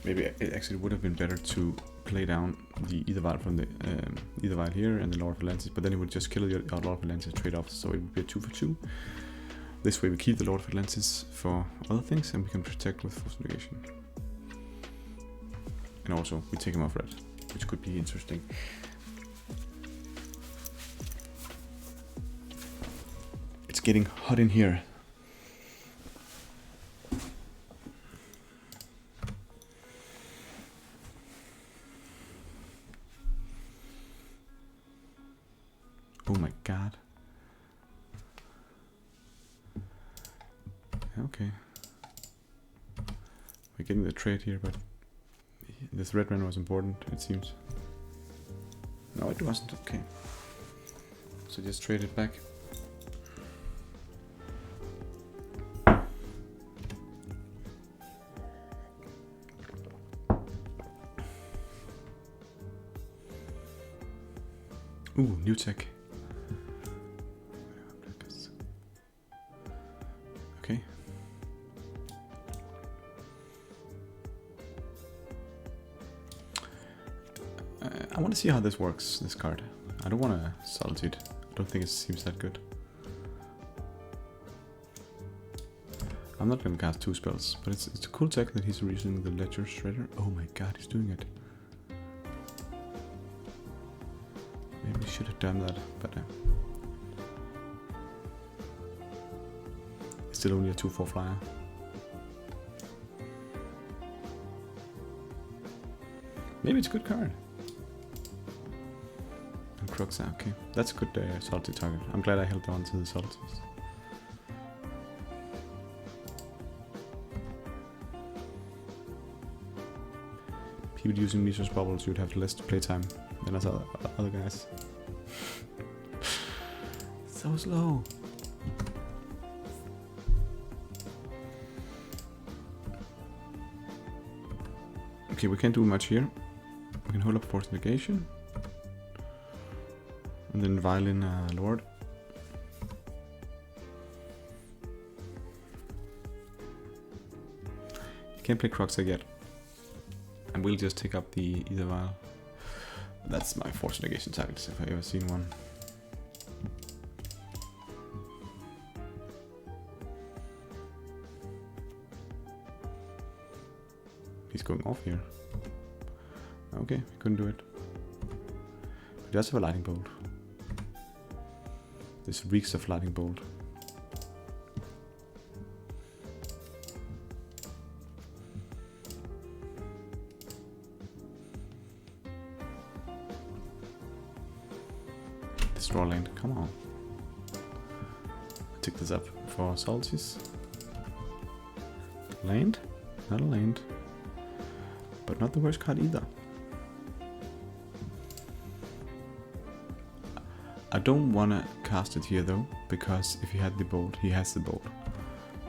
Speaker 1: Maybe it actually would have been better to play down the Either Vial from the Either Vial here and the Lord of Atlantis, but then it would just kill the Lord of Atlantis trade-off, so it would be a 2 for 2. This way we keep the Lord of Atlantis for other things and we can protect with Force Negation. And also we take him off red, which could be interesting. getting hot in here. Oh my god. Okay. We're getting the trade here, but this red run was important, it seems. No, it wasn't. Okay. So just trade it back. Ooh, new tech. Okay. I want to see how this works, this card. I don't want to Solitude. I don't think it seems that good. I'm not going to cast 2 spells, but it's a cool tech that he's using the Ledger Shredder. Oh my god, he's doing it. Maybe we should have done that, but it's still only a 2/4 flyer. Maybe it's a good card. And Crux, okay. That's a good Solitude target. I'm glad I held on to the Solitudes. People using Meteor's Bubbles, you'd have less playtime than us other guys. So slow. Okay, we can't do much here. We can hold up Force Negation. And then Violin Lord. You can't play Croxa yet. And we'll just take up the Ether Vial. That's my Force Negation target if I've ever seen one. He's going off here. Okay, he couldn't do it. But he does have a Lightning Bolt. This reeks of Lightning Bolt. Destroy land, come on. I took this up for Salties. Land? Not a land. But not the worst card either. I don't want to cast it here though, because if he had the bolt, he has the bolt.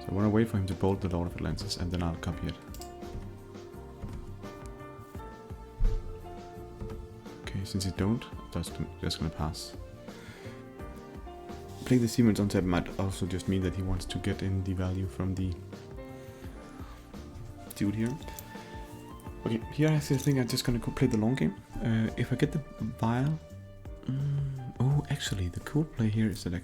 Speaker 1: So I want to wait for him to bolt the Lord of Atlantis and then I'll copy it. Okay, since he don't, I'm just gonna pass. Playing the Siemens on tap might also just mean that he wants to get in the value from the dude here. Okay, here I think I'm just gonna go play the long game. If I get the vial... oh, actually, the cool play here is that I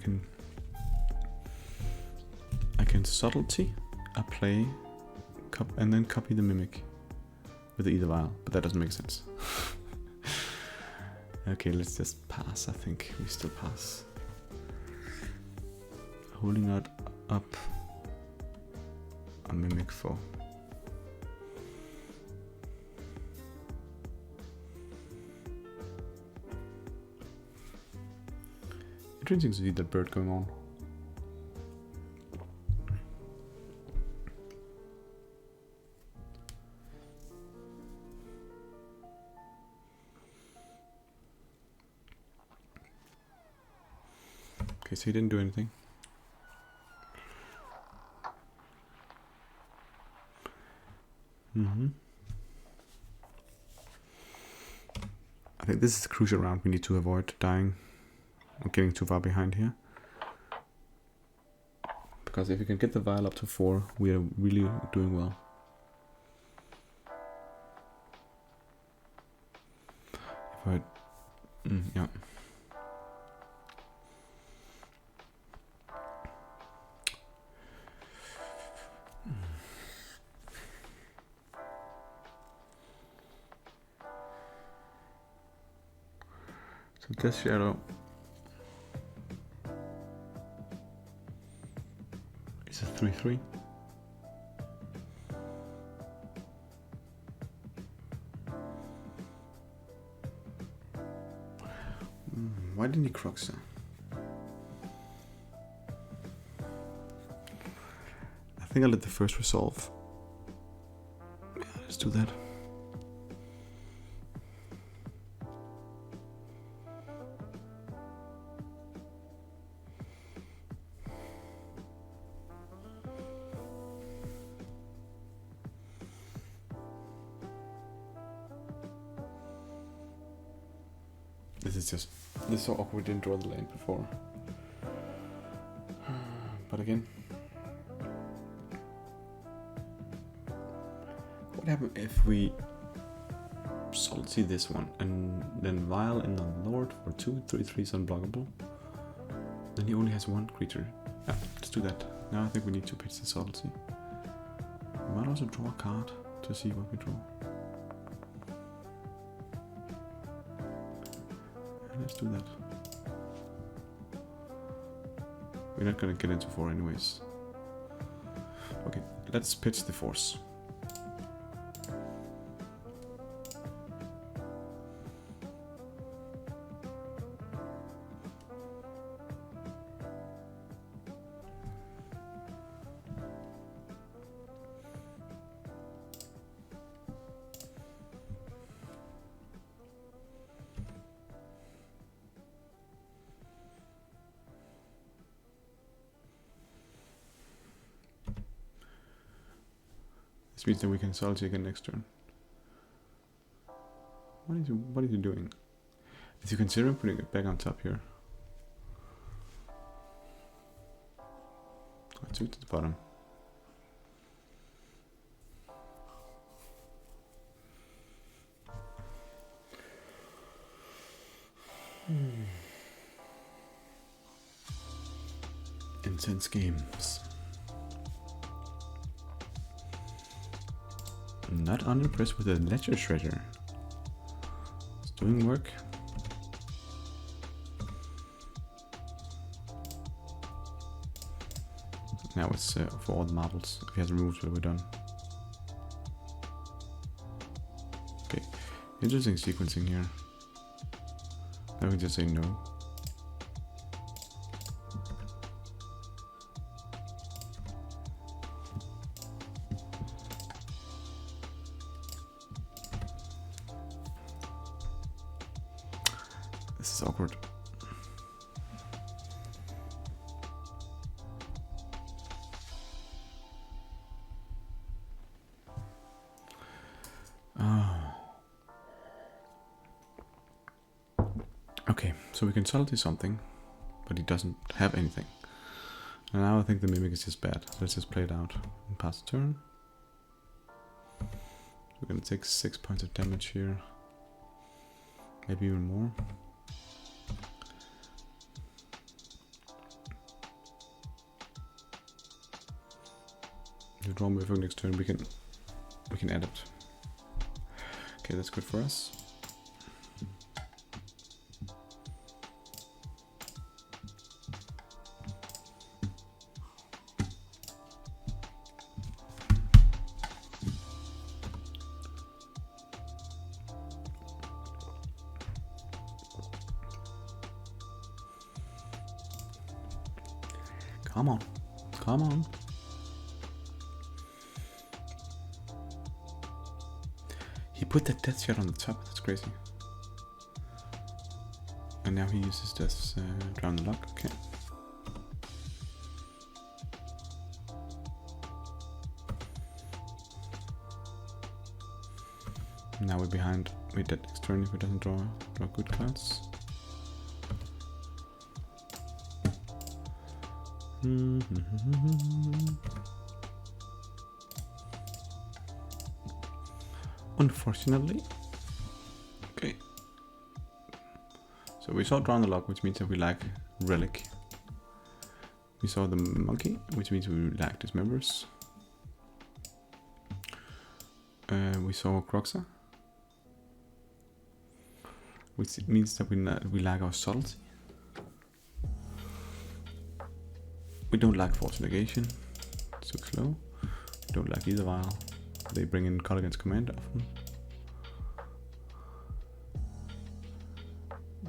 Speaker 1: can subtlety, a play, and then copy the mimic with the Ether Vial, but that doesn't make sense. Okay, let's just pass, I think. We still pass. Holding that up a mimic for... Interesting to see that bird going on. Okay, so he didn't do anything. I think this is a crucial round we need to avoid dying. I'm getting too far behind here. Because if we can get the vial up to 4, we are really doing well. If I... yeah. So this shadow... It's a 3/3. Why didn't he Croxa? I think I'll let the first resolve. Yeah, let's do that. This is so awkward. Didn't draw the lane before. But again, what happens if we Salty this one and then Vile in the Lord for 2 3/3s unblockable? Then he only has one creature. Yeah, let's do that. Now I think we need to pitch the Salty. We might also draw a card to see what we draw. Let's do that. We're not gonna get into 4 anyways. Okay, let's pitch the Force. This means that we can Salty again next turn. What are you doing? Did you consider putting it back on top here? I took it to the bottom. Intense games. Not unimpressed with the Ledger Shredder. It's doing work. Now it's for all the marbles. If he has removed it, we're done. Okay, interesting sequencing here. Now we can just say no. This is awkward. Okay, so we can Salty something, but he doesn't have anything. And now I think the Mimic is just bad. Let's just play it out and pass the turn. We're gonna take 6 points of damage here. Maybe even more. You draw Merfolk next turn, we can adapt. Okay, that's good for us. Come on, come on. He put that death shot on the top, that's crazy. And now he uses this drown the lock, okay. Now we're behind. We're dead next turn if he doesn't draw good cards. Unfortunately. Okay. So we saw Drown the Lock, which means that we lack Relic. We saw the Monkey, which means we lack Dismembers. We saw Croxa, which means that we lack our Subtlety. We don't lack Force Negation. Too slow. Don't like either vial. They bring in card against command often.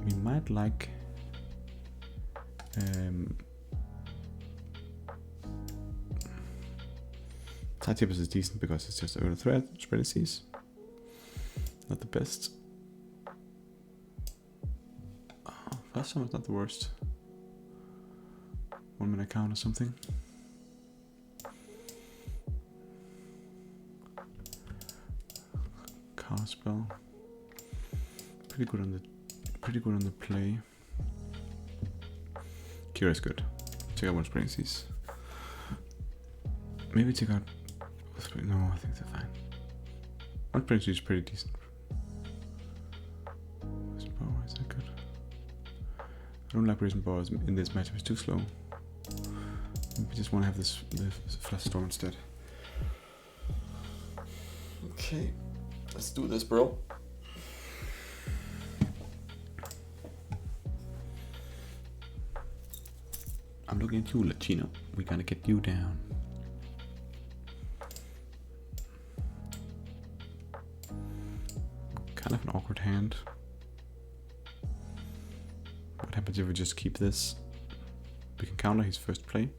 Speaker 1: We might like Tide Tippers is decent because it's just early threat, spread disease. Not the best. First one is not the worst. 1 minute count or something. Cast spell. Pretty good on the play. Kira is good. Check out one spring seas. Maybe check out. No, I think they're fine. One spring seas is pretty decent. Is that good? I don't like Risen Ball in this matchup, it's too slow. We just want to have this Flush Storm instead. Okay, let's do this, bro. I'm looking at you, Latino. We gotta get you down. Kind of an awkward hand. What happens if we just keep this? We can counter his first play,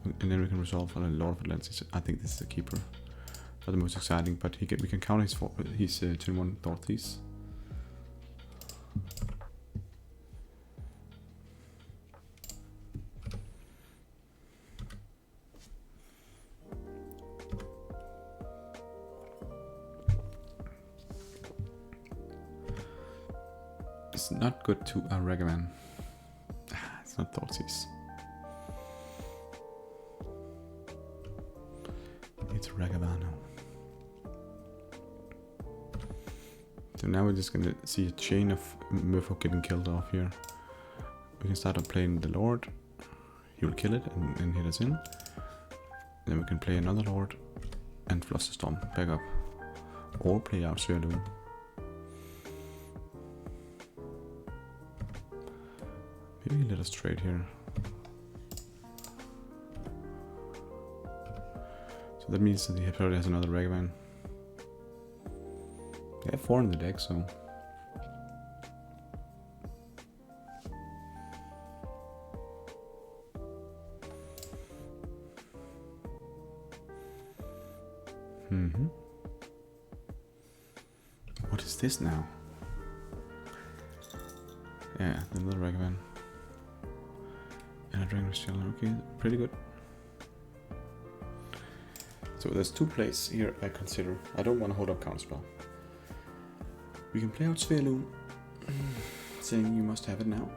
Speaker 1: and then we can resolve on a Lord of Atlantis. I think this is a keeper. Not the most exciting, but we can counter his turn 1 Thought Thief. It's not good to a Ragavan. It's not Thoughtseize. It's Ragavano. So now we're just gonna see a chain of Merfolk getting killed off here. We can start up playing the Lord. He will kill it and hit us in. Then we can play another Lord and Flush the Storm back up. Or play out Sverloom. Maybe let us trade here. So that means that he probably has another Ragavan. They have 4 in the deck, so. What is this now? Yeah, another Ragavan. And a Dragon Challenge, okay, pretty good. So there's 2 plays here I consider. I don't want to hold up Counterspell. We can play out Sverloom, saying you must have it now.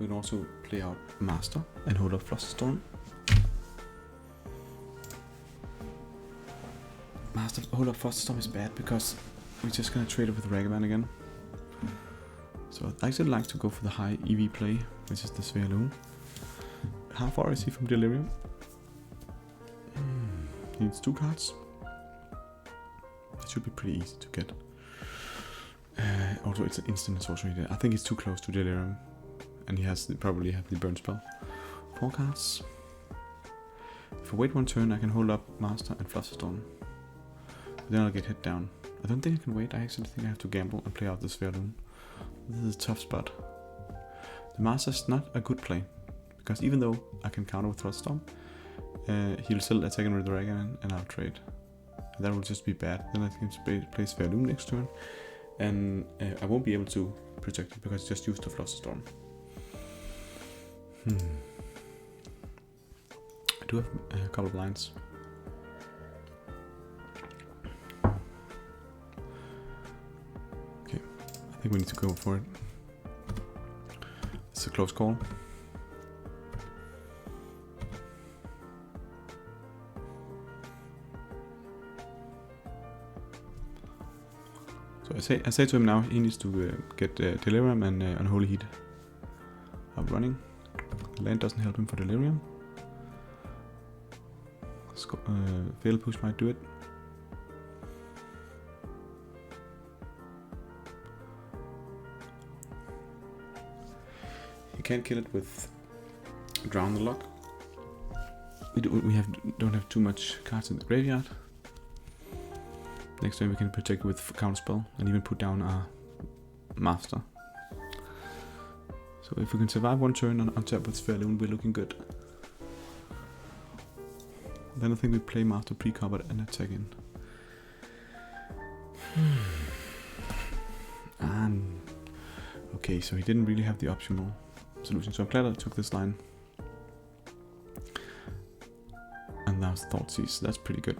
Speaker 1: We can also play out Master and hold up Flush the Storm. Master hold up Flush the Storm is bad because we're just gonna trade it with Ragavan again. So I actually like to go for the high EV play, which is the Sverloom. How far is he from Delirium? He needs 2 cards. It should be pretty easy to get. Also, it's an instant sorcery there. I think he's too close to Delirium, and he has probably have the burn spell. 4 cards. If I wait 1 turn, I can hold up Master and Flush the Storm. But then I'll get hit down. I don't think I can wait. I actually think I have to gamble and play out the Sverloom. This is a tough spot. The Master is not a good play, because even though I can counter with Flush the Storm, he'll still attack with the Dragon and I'll trade. That will just be bad. Then I can play Sverloom next turn, and I won't be able to protect it because it's just used to Flush the Storm. I do have a couple of lines. Okay, I think we need to go for it. It's a close call. So I say to him now, he needs to get Delirium and Unholy Heat up running. Land doesn't help him for Delirium. Fail Push might do it. He can't kill it with Drown the Lock, don't have too much cards in the graveyard. Next turn we can protect with counterspell and even put down our master. So if we can survive one turn on top with Sverloon, we're looking good. Then I think we play master pre-covered and attack in. Okay, so he didn't really have the optimal solution, so I'm glad I took this line. And now it's Thoughtseize, that's pretty good.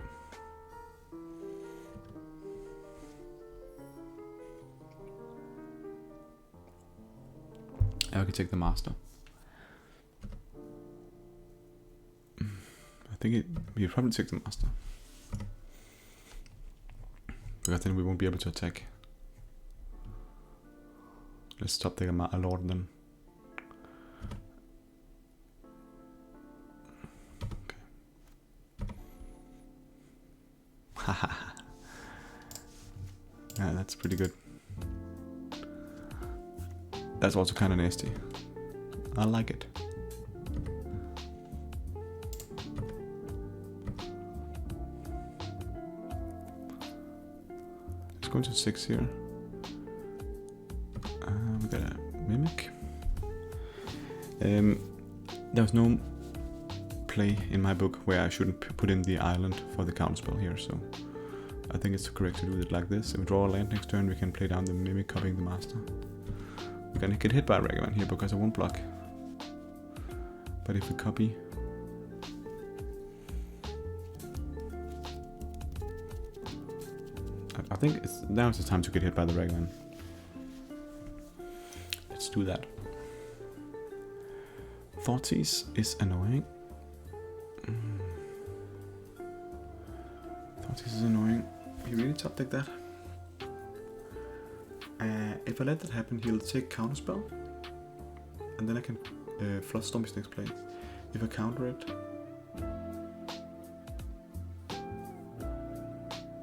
Speaker 1: I can take the master. I think we'll probably take the master. Because then we won't be able to attack. Let's stop taking a lord then. Okay. Haha. Yeah, that's pretty good. That's also kind of nasty. I like it. Let's go to 6 here. We got a Mimic. There was no play in my book where I shouldn't put in the island for the counterspell here, so I think it's correct to do it like this. If we draw a land next turn, we can play down the Mimic copying the master. We're gonna get hit by a Ragavan here because I won't block. But if we copy... I think now is the time to get hit by the Ragavan. Let's do that. Thoughtseize is annoying. Thoughtseize is annoying. He really top deck that. If I let that happen, he'll take counterspell, and then I can Flusterstorm his next play. If I counter it,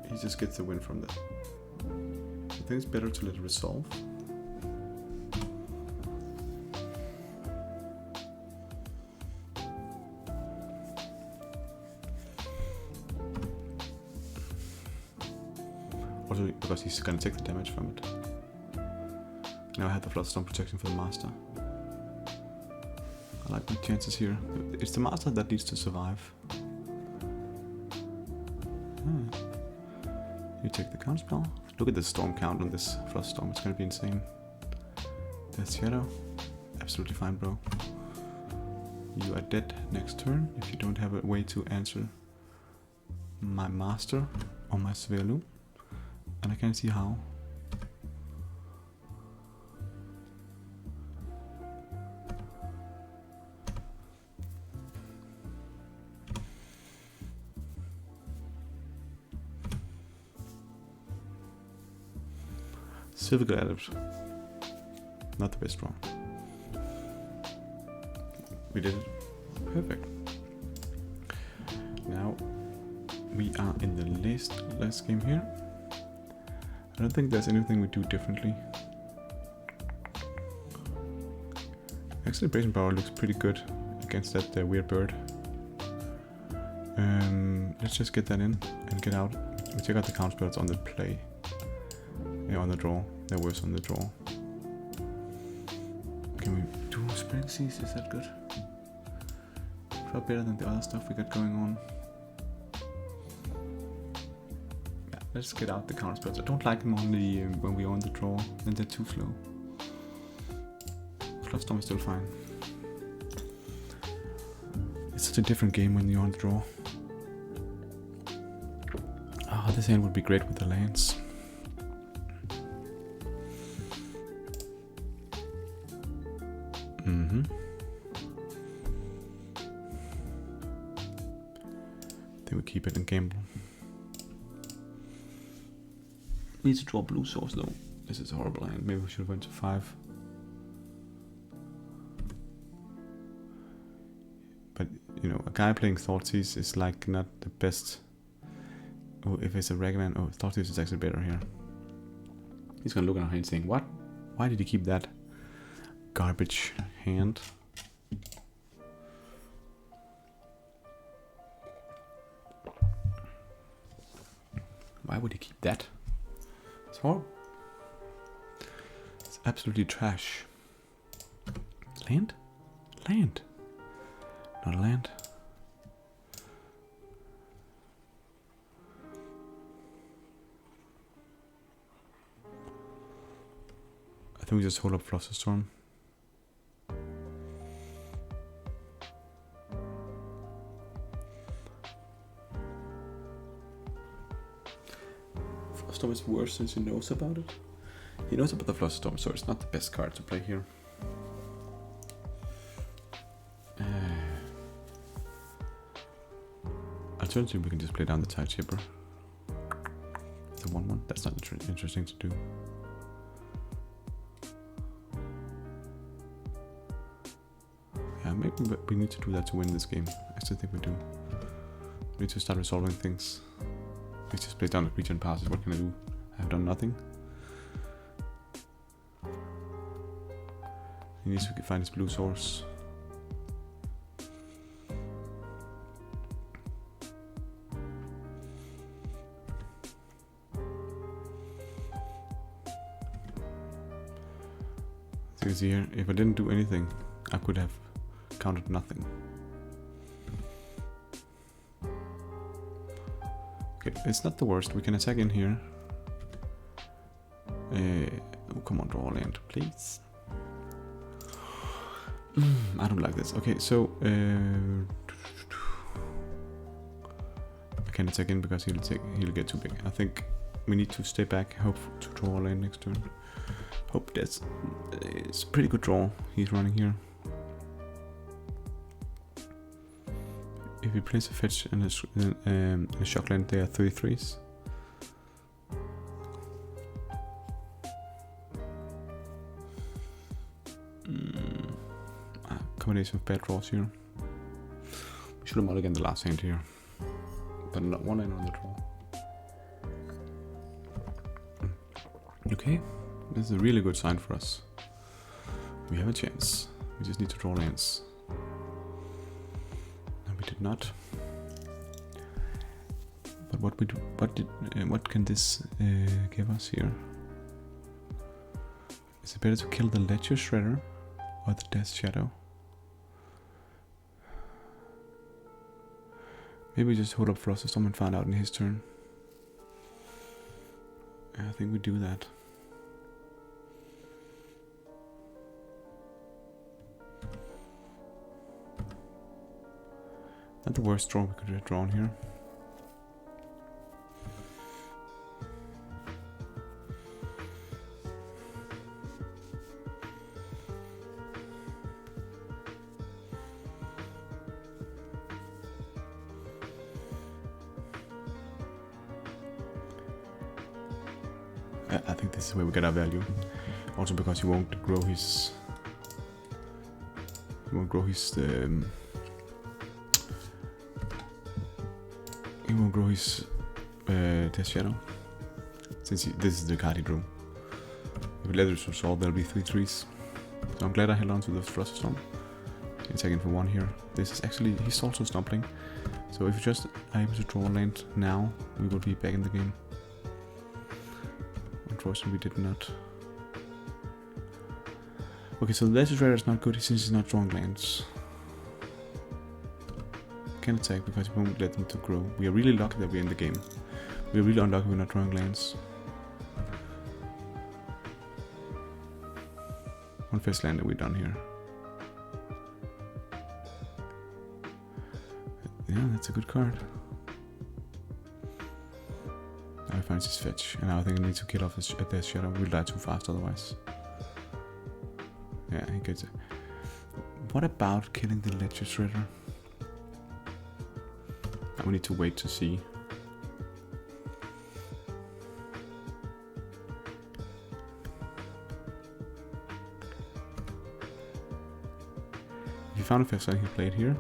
Speaker 1: he just gets the win from that. I think it's better to let it resolve. Also because he's gonna take the damage from it. Now I have the Flusterstorm protection for the master. I like my chances here. It's the master that needs to survive. You take the counterspell. Look at the storm count on this Flusterstorm, it's gonna be insane. Death Shadow. Absolutely fine, bro. You are dead next turn if you don't have a way to answer my master or my Sverloon. And I can't see how. Silver Adept. Not the best draw. We did it. Perfect. Now we are in the last game here. I don't think there's anything we do differently. Actually, Brazen Power looks pretty good against that weird bird. Let's just get that in and get out. We take out the counterspells on the play. Yeah, on the draw. That was on the draw. Can we do Spring Seas? Is that good? Probably better than the other stuff we got going on. Yeah, let's get out the counterspells. I don't like them on the when we're on the draw. Then they're too slow. Flusterstorm is still fine. It's such a different game when you're on the draw. Oh, this hand would be great with the lands. Then we keep it and gamble. We need to draw blue source though. This is a horrible hand. Maybe we should have went to 5. But you know, a guy playing Thoughtseize is like not the best. Oh, if it's a Ragavan, oh, Thoughtseize is actually better here. He's gonna look at our hand saying, what? Why did he keep that garbage hand? Why would he keep that? It's horrible. It's absolutely trash. Land? Land. Not a land. I think we just hold up Flusterstorm. Flusterstorm is worse since he knows about it. He knows about the Flusterstorm, so it's not the best card to play here. Alternatively, we can just play down the Tide Shipper. The 1/1. That's not interesting to do. Yeah, maybe we need to do that to win this game. I still think we do. We need to start resolving things. We just play down the region passes. What can I do? I have done nothing. He needs to find his blue source. Because here, if I didn't do anything, I could have counted nothing. Okay, it's not the worst. We can attack in here. Oh, come on, draw land, please. I don't like this. Okay, so I can't attack in because he'll get too big. I think we need to stay back, hope to draw land next turn. Hope that's it's a pretty good draw he's running here. If he plays a fetch and a shock land, they are 33s. Combination of bad draws here. We should have mulliganed the last hand here, but not one hand on the draw. Okay. This is a really good sign for us. We have a chance. We just need to draw lands. And we did not. But what can this give us here? Is it better to kill the Ledger Shredder or the Death Shadow? Maybe just hold up Flusterstorm and find out in his turn. I think we do that. Not the worst draw we could have drawn here. I think this is where we get our value. Also because he won't grow his Death Shadow, since this is the card he drew. If we let it resolve, there'll be 3/3s. So I'm glad I held on to the Flusterstorm. Attacking for 1 here. This is actually, he's also stumbling. So if we just are able to draw land now, we will be back in the game. Unfortunately, we did not. Okay, so the Legendary is not good since he's not drawing lands. Can't attack because we won't let them to grow. We are really lucky that we're in the game. We're really unlucky we're not drawing lands. One first land that we're done here. Yeah, that's a good card. Now he finds his fetch, and now I think I need to kill off his Death Shadow. We'll die too fast otherwise. Yeah, he gets it. What about killing the Ledger Shredder? We need to wait to see. If you found a first land he played here.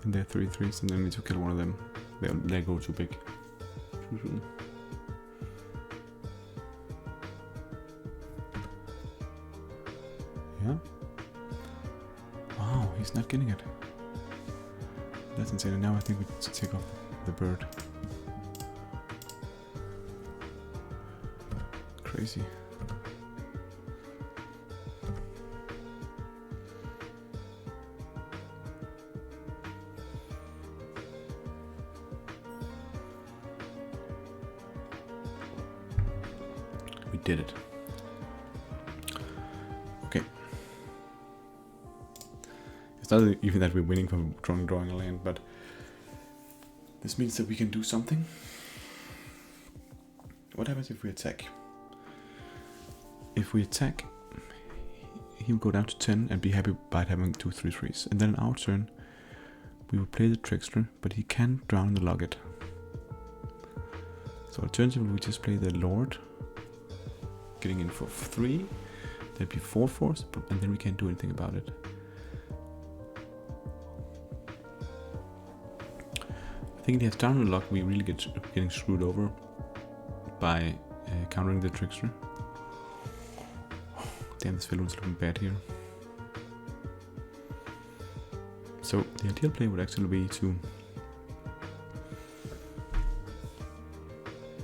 Speaker 1: And they're 3/3s, and then we need to kill one of them. They go too big. Yeah. Wow. he's not getting it. That's insane. And now I think we need to take off the bird. Crazy. We did it. Okay. It's not even that we're winning from drawing a land, but this means that we can do something. What happens if we attack? If we attack, he will go down to 10 and be happy by having 2 3/3s. And then in our turn, we will play the trickster, but he can drown the Locket. So alternatively, we just play the Lord, getting in for 3. There'd be 4 force, and then we can't do anything about it. I think if he has down the lock, we really getting screwed over by countering the trickster. Damn, this villain's looking bad here. So the ideal play would actually be to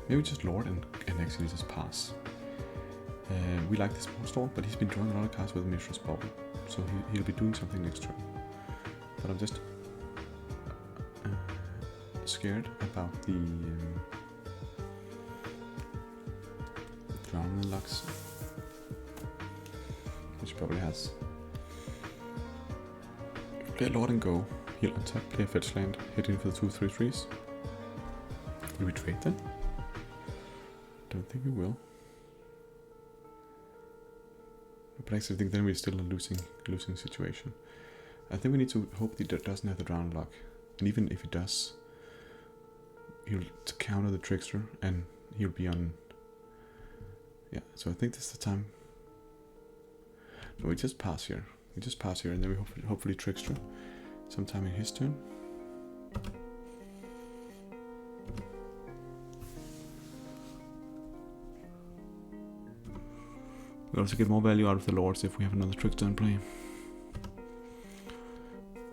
Speaker 1: maybe just Lord and actually just pass. We like this monster, but he's been drawing a lot of cards with Mishra's Bubble, so he'll be doing something next turn. But I'm just scared about the drowning locks, which probably has. Play Lord and go. He'll untap, play a fetch land, hit in for the 2 3/3s. Will we trade then? Don't think we will. But I actually think then we're still in a losing situation. I think we need to hope that it doesn't have the drown lock. And even if it does, he'll counter the trickster and he'll be on. Yeah, so I think this is the time. No, we just pass here. We just pass here and then we hopefully trickster sometime in his turn. We also get more value out of the Lords if we have another trickster in play.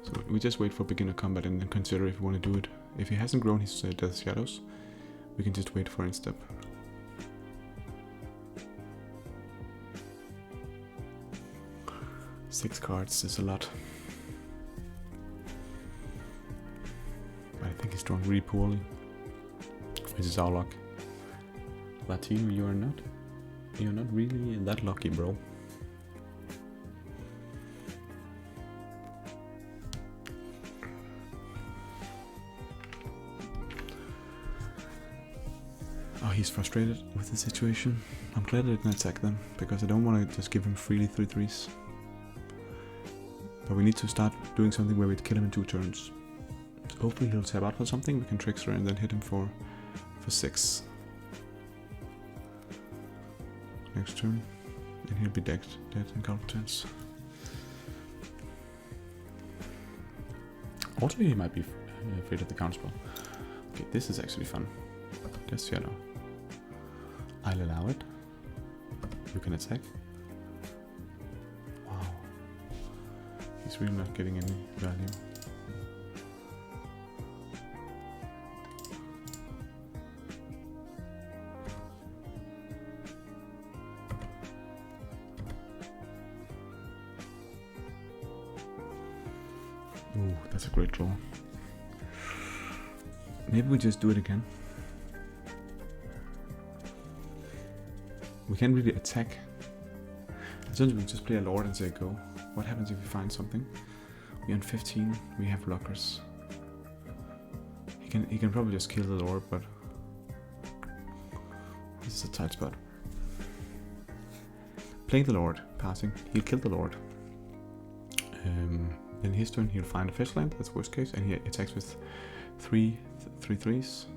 Speaker 1: So we just wait for beginner combat and then consider if we want to do it. If he hasn't grown his Death Shadows, we can just wait for end step. Six cards is a lot. But I think he's drawn really poorly. This is our luck. Latino, you're not really that lucky, bro. Oh, he's frustrated with the situation. I'm glad I didn't attack them, because I don't want to just give him freely 3/3s. But we need to start doing something where we kill him in 2 turns. So hopefully he'll tap out for something, we can trickster and then hit him for 6. Next turn, and he'll be dead in a couple turns. Also, he might be afraid of the counterspell. Okay, this is actually fun. Death Shadow. I'll allow it. You can attack. Wow. He's really not getting any value. Ooh, that's a great draw. Maybe we just do it again. We can't really attack. Essentially, we just play a Lord and say go. What happens if we find something? We're on 15, we have lockers. He can probably just kill the Lord, but this is a tight spot. Playing the Lord, passing, he'll kill the Lord. In his turn, he'll find a fetch land, that's worst case, and he attacks with 3 3/3s.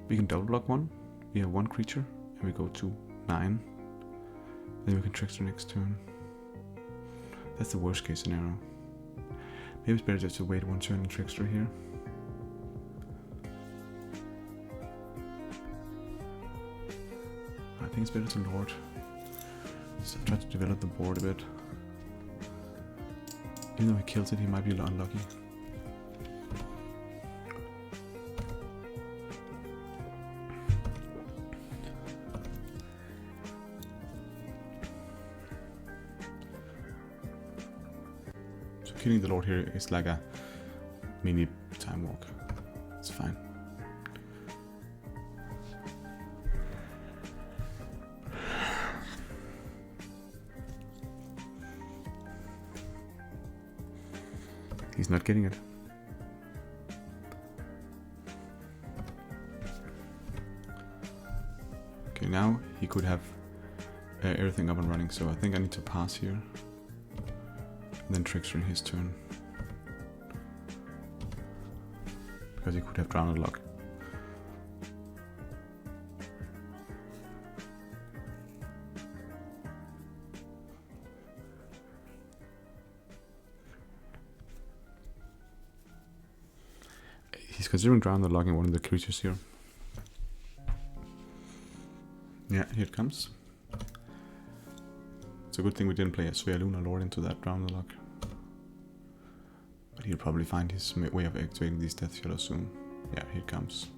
Speaker 1: We can double block 1. We have 1 creature, and we go to 9. Then we can trickster next turn. That's the worst case scenario. Maybe it's better just to wait 1 turn and trickster here. I think it's better to Lord. So try to develop the board a bit. Even though he kills it, he might be unlucky. So killing the Lord here is like a mini time walk. It's fine. He's not getting it. Okay, now he could have everything up and running, so I think I need to pass here. And then trickster in his turn. Because he could have drowned luck. He's considering drown the luck in one of the creatures here. Yeah, here it comes. It's a good thing we didn't play a Svealuna Lord into that drown the luck. But he'll probably find his way of activating these Death Shadows soon. Yeah, here it comes.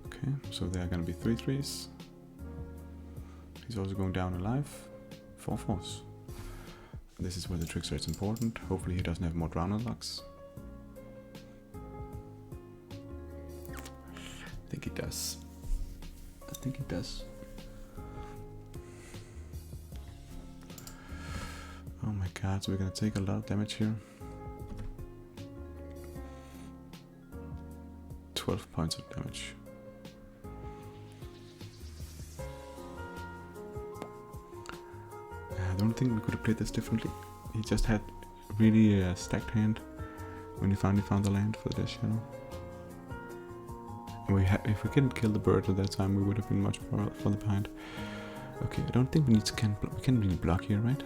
Speaker 1: Okay, so there are gonna be 3/3s. He's also going down alive. 4/4s. This is where the trickster is important. Hopefully he doesn't have more drowned lucks. I think he does. I think he does. Oh my god, so we're gonna take a lot of damage here. 12 points of damage. I don't think we could have played this differently. He just had really a stacked hand when he finally found the land for the Death Shadow. And if we couldn't kill the bird at that time, we would have been much further behind. Okay, I don't think we need to we can't really block here, right?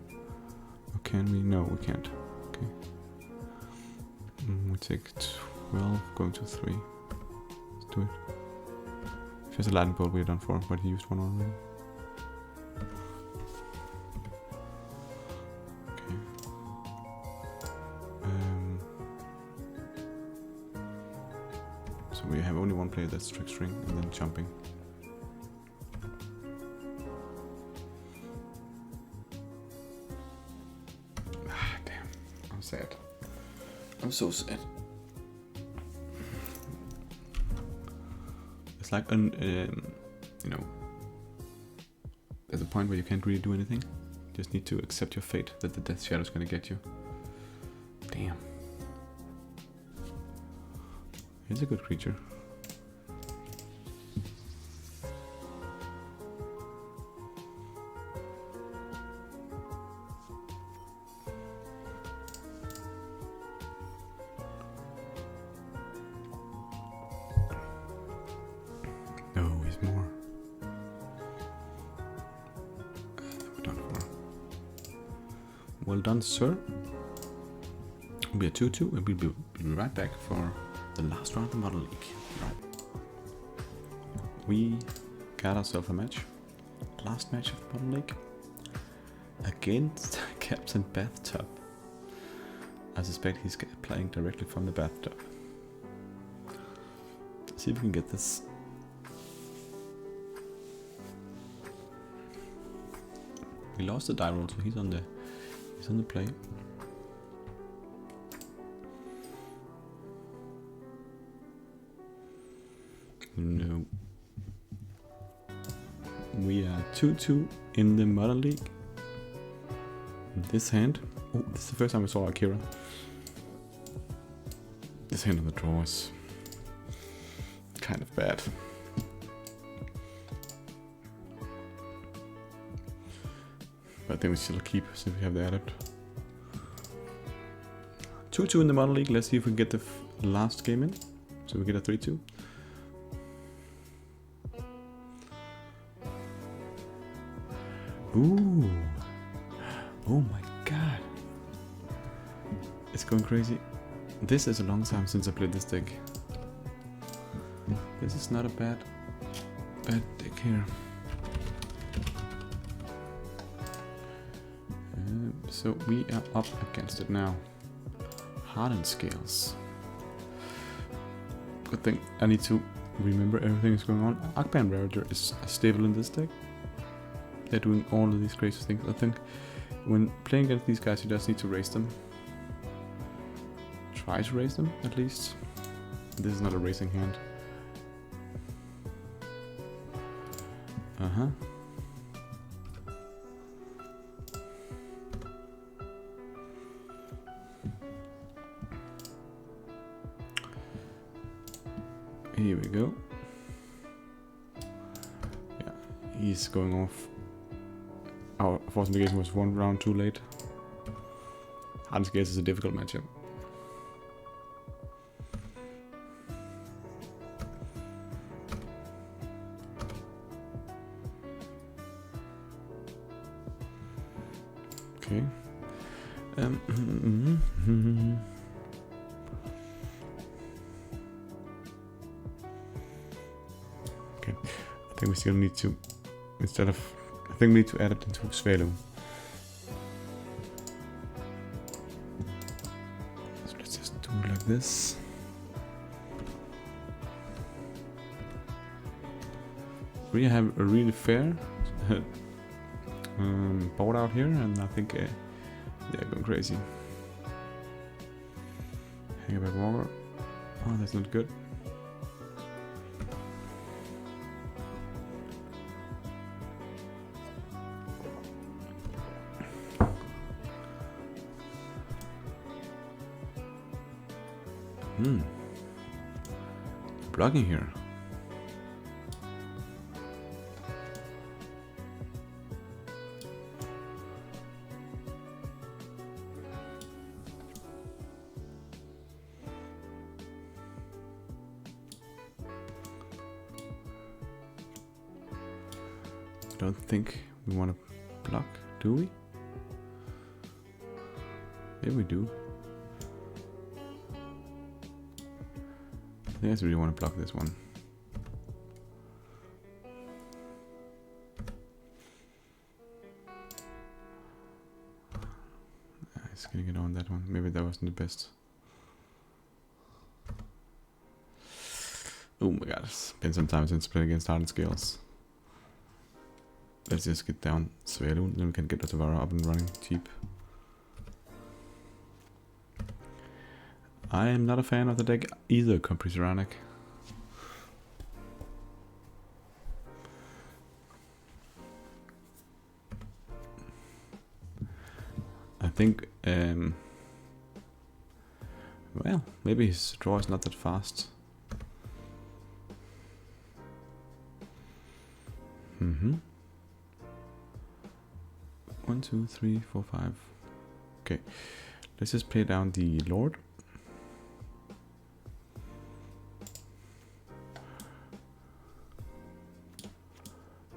Speaker 1: Or can we? No, we can't. Okay. We take 12, going to 3. Let's do it. If there's a lightning bolt, we're done for, but he used one already. So we have only one player that's trickstering and then jumping. Ah, damn. I'm sad. I'm so sad. It's like, you know, there's a point where you can't really do anything. You just need to accept your fate that the Death Shadow is gonna get you. Damn. He's a good creature. No, he's more. We're done for. Well done, sir. It'll be a 2-2 and we'll be right back for the last round of the Model League. Right. We got ourselves a match. Last match of the Model League. Against Captain Bathtub. I suspect he's playing directly from the bathtub. Let's see if we can get this. We lost the die roll, so he's on the play. No. We are 2-2 in the Modern League. This hand. Oh, this is the first time I saw Akira. This hand on the draw is kind of bad. But I think we still keep since we have the adept. 2-2 in the Modern League. Let's see if we can get the last game in. So we get a 3-2. Ooh. Oh my god. It's going crazy. This is a long time since I played this deck. This is not a bad deck here. so we are up against it now. Hardened scales. Good thing I need to remember everything is going on. Arcband Ravager is stable in this deck. They're doing all of these crazy things. I think when playing against these guys, you just need to raise them. Try to raise them, at least. This is not a raising hand. Uh-huh. Here we go. Yeah, he's going off. Our force negation was one round too late. Hardened Scales is a difficult matchup. Okay. Okay. I think we still need to, instead of, I think we need to add it into Svelu. So let's just do it like this. We have a really fair board out here, and I think they're going crazy. Hang back Walker. Oh, that's not good. Blocking here. Don't think we want to block, do we? Yeah, we do. I guess we really want to block this one. He's gonna get on that one. Maybe that wasn't the best. Oh my god, it's been some time since playing against Hardened Scales. Let's just get down Svelu, then we can get Otavara up and running cheap. I am not a fan of the deck either, Compressoranic. I think, well, maybe his draw is not that fast. Mm-hmm. 1, 2, 3, 4, 5. Okay, let's just play down the Lord.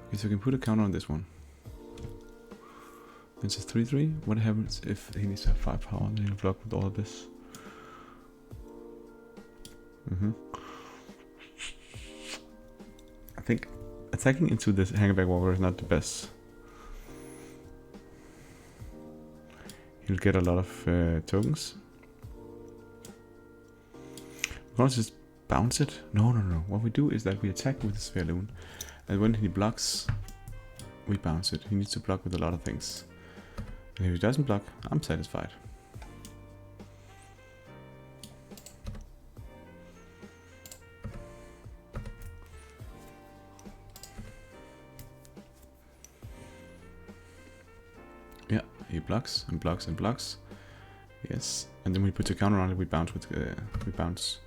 Speaker 1: Okay, so we can put a counter on this one. It's a 3-3. What happens if he needs to have 5 power and he'll block with all of this? I think attacking into this Hangback Walker is not the best. He'll get a lot of tokens. We can also just bounce it. No. What we do is that we attack with the Spheroon, and when he blocks, we bounce it. He needs to block with a lot of things. And if he doesn't block, I'm satisfied. Yeah, he blocks and blocks and blocks. Yes, and then we put a counter on it. We bounce with we bounce.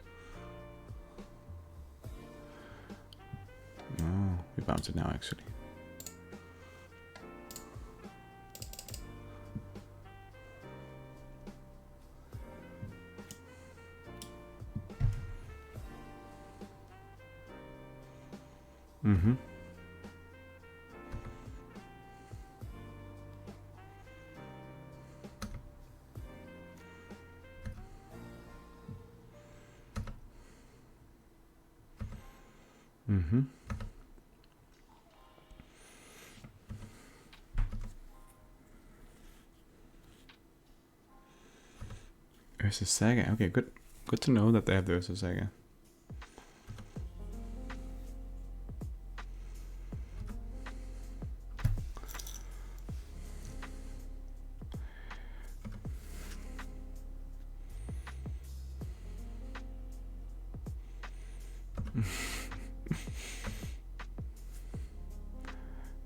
Speaker 1: No, we bounce it now actually. Mm-hmm. Mm-hmm. Ursa Saga. Okay, good. Good to know that they have the Ursa Saga.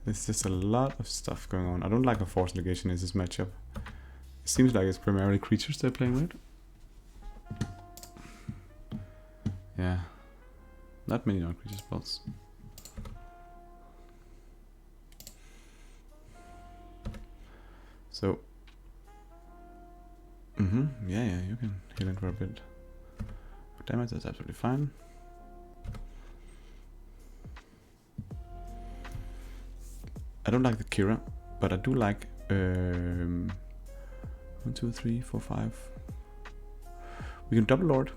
Speaker 1: There's just a lot of stuff going on. I don't like how forced negation is this matchup. It seems like it's primarily creatures they're playing with. Yeah. Not many non-creature spells. So... yeah, you can heal in for a bit. Damage, that's absolutely fine. I don't like the Kira, but I do like 1, 2, 3, 4, 5. We can double lord.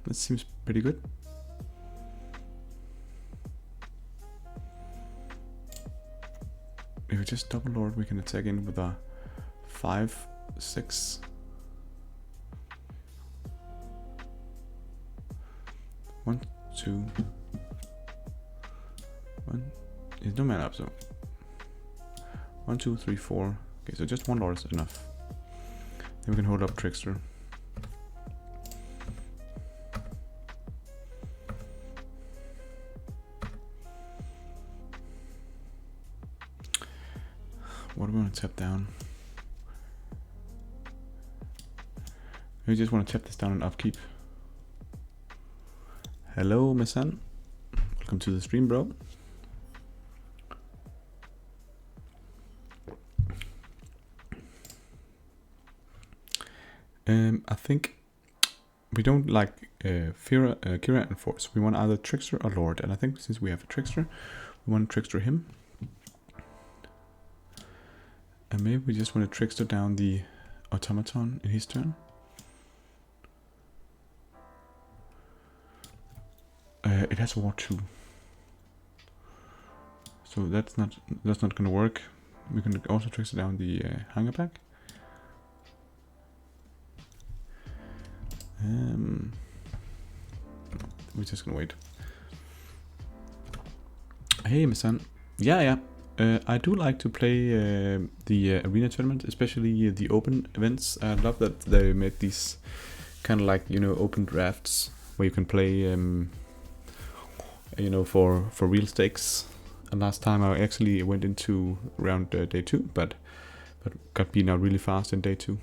Speaker 1: That seems pretty good. If we just double lord, we can attack in with a 5, 6. One, two. One. There's no mana up, so 1, 2, 3, 4. Okay, so just one lord is enough. Then we can hold up Trickster. What do we want to tap down? We just want to tap this down and upkeep. Hello, my son. Welcome to the stream, bro. I think we don't like Kira and Force. We want either Trickster or Lord, and I think since we have a Trickster, we want to Trickster him. And maybe we just want to Trickster down the Automaton in his turn. It has War 2, so that's not gonna work. We can also Trickster down the Hangerback. We're just gonna wait. Hey, my son. Yeah. I do like to play the arena tournament, especially the open events. I love that they make these kind of like, you know, open drafts where you can play, you know, for real stakes. And last time I actually went into round day 2, but got beaten out really fast in day 2.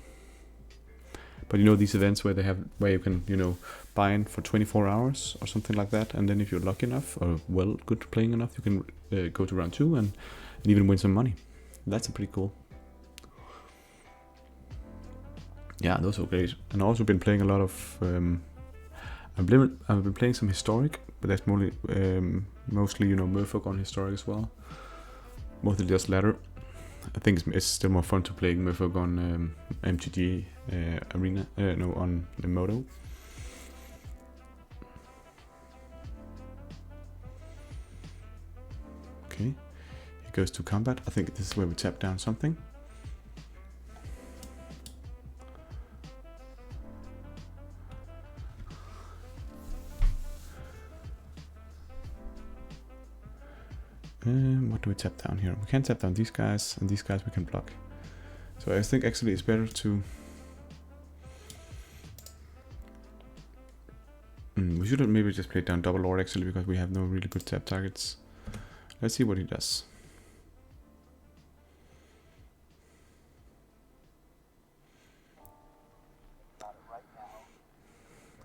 Speaker 1: But you know, these events where you can, you know, buy in for 24 hours or something like that, and then if you're lucky enough or good playing enough, you can go to round 2 and even win some money. That's pretty cool. Yeah, those are great. And I've also been playing a lot of I've been playing some historic, but that's mostly, you know, Merfolk on historic as well. Mostly just ladder. I think it's still more fun to play Merfolk on MTG arena, on the Moto. Okay, he goes to combat. I think this is where we tap down something. What do we tap down here? We can tap down these guys, and these guys we can block. So I think actually it's better to... we should have maybe just played down double lord actually, because we have no really good tap targets. Let's see what he does.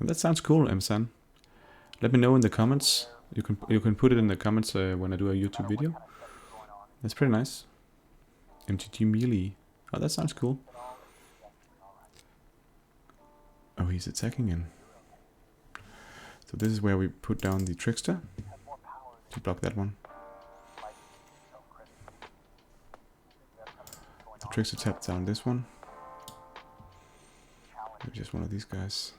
Speaker 1: That sounds cool, M-San. Let me know in the comments. You can put it in the comments when I do a YouTube video. That's pretty nice. MTG melee. Oh, that sounds cool. Oh, he's attacking him. So this is where we put down the Trickster to block that one. The Trickster tapped down this one. Maybe just one of these guys.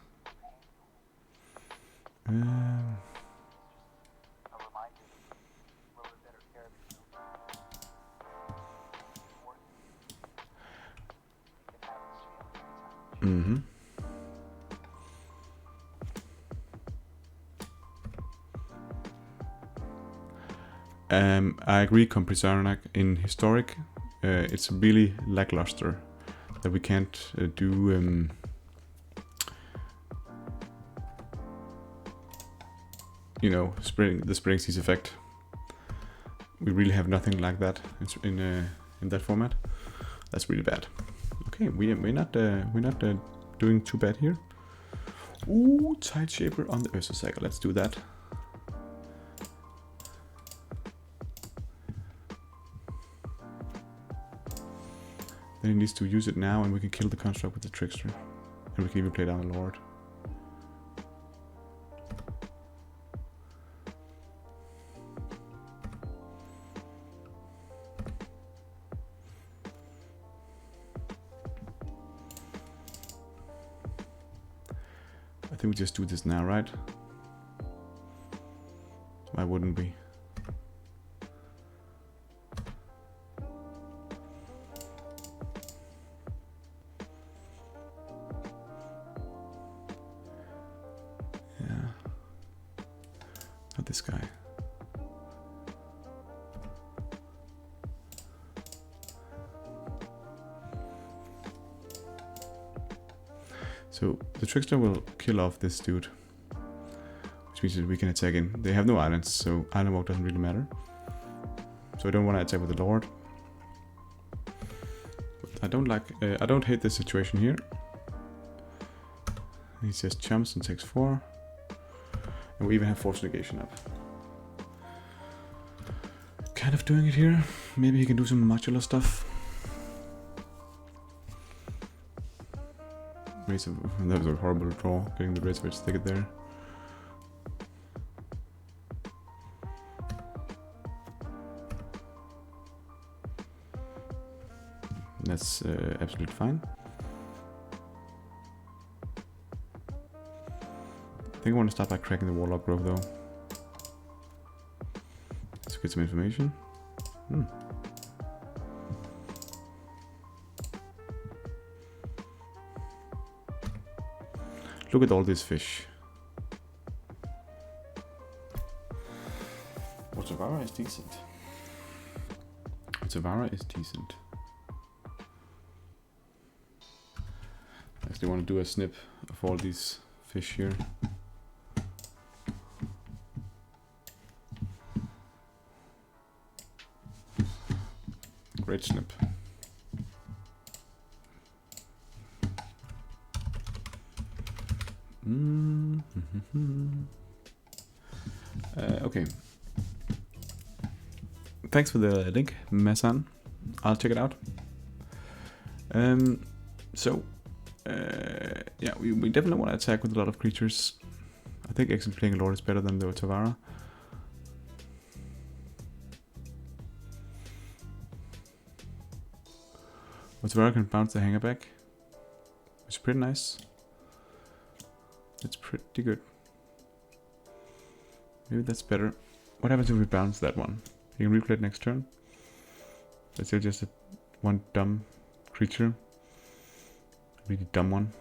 Speaker 1: I agree, Compressarnak. In Historic, it's really lackluster that we can't do you know, the Spring Seas effect. We really have nothing like that in that format. That's really bad. Okay, we're not doing too bad here. Ooh, Tide Shaper on the Ursa Saga. Let's do that. Then he needs to use it now, and we can kill the construct with the Trickster. And we can even play down the Lord. I think we just do this now, right? Why wouldn't we? This guy. So the Trickster will kill off this dude, which means that we can attack in. They have no islands, so island walk doesn't really matter. So I don't want to attack with the Lord. But I don't hate this situation here. He just jumps and takes 4. And we even have Force Negation up. Kind of doing it here. Maybe he can do some modular stuff. That was a horrible draw, getting the Razor Edge Thicket there. That's absolutely fine. I think I want to start by cracking the Warlock Grove though. Let's get some information. Look at all these fish. Otavara is decent. Otavara is decent. I actually want to do a snip of all these fish here. Great snip. Okay. Thanks for the link, Messan. I'll check it out. Yeah, we definitely want to attack with a lot of creatures. I think actually playing a Lord is better than the Otavara. Otavara can bounce the hanger back. It's pretty nice. It's pretty good. Maybe that's better. What happens if we bounce that one? You can replay it next turn. That's still just one dumb creature. Really dumb one.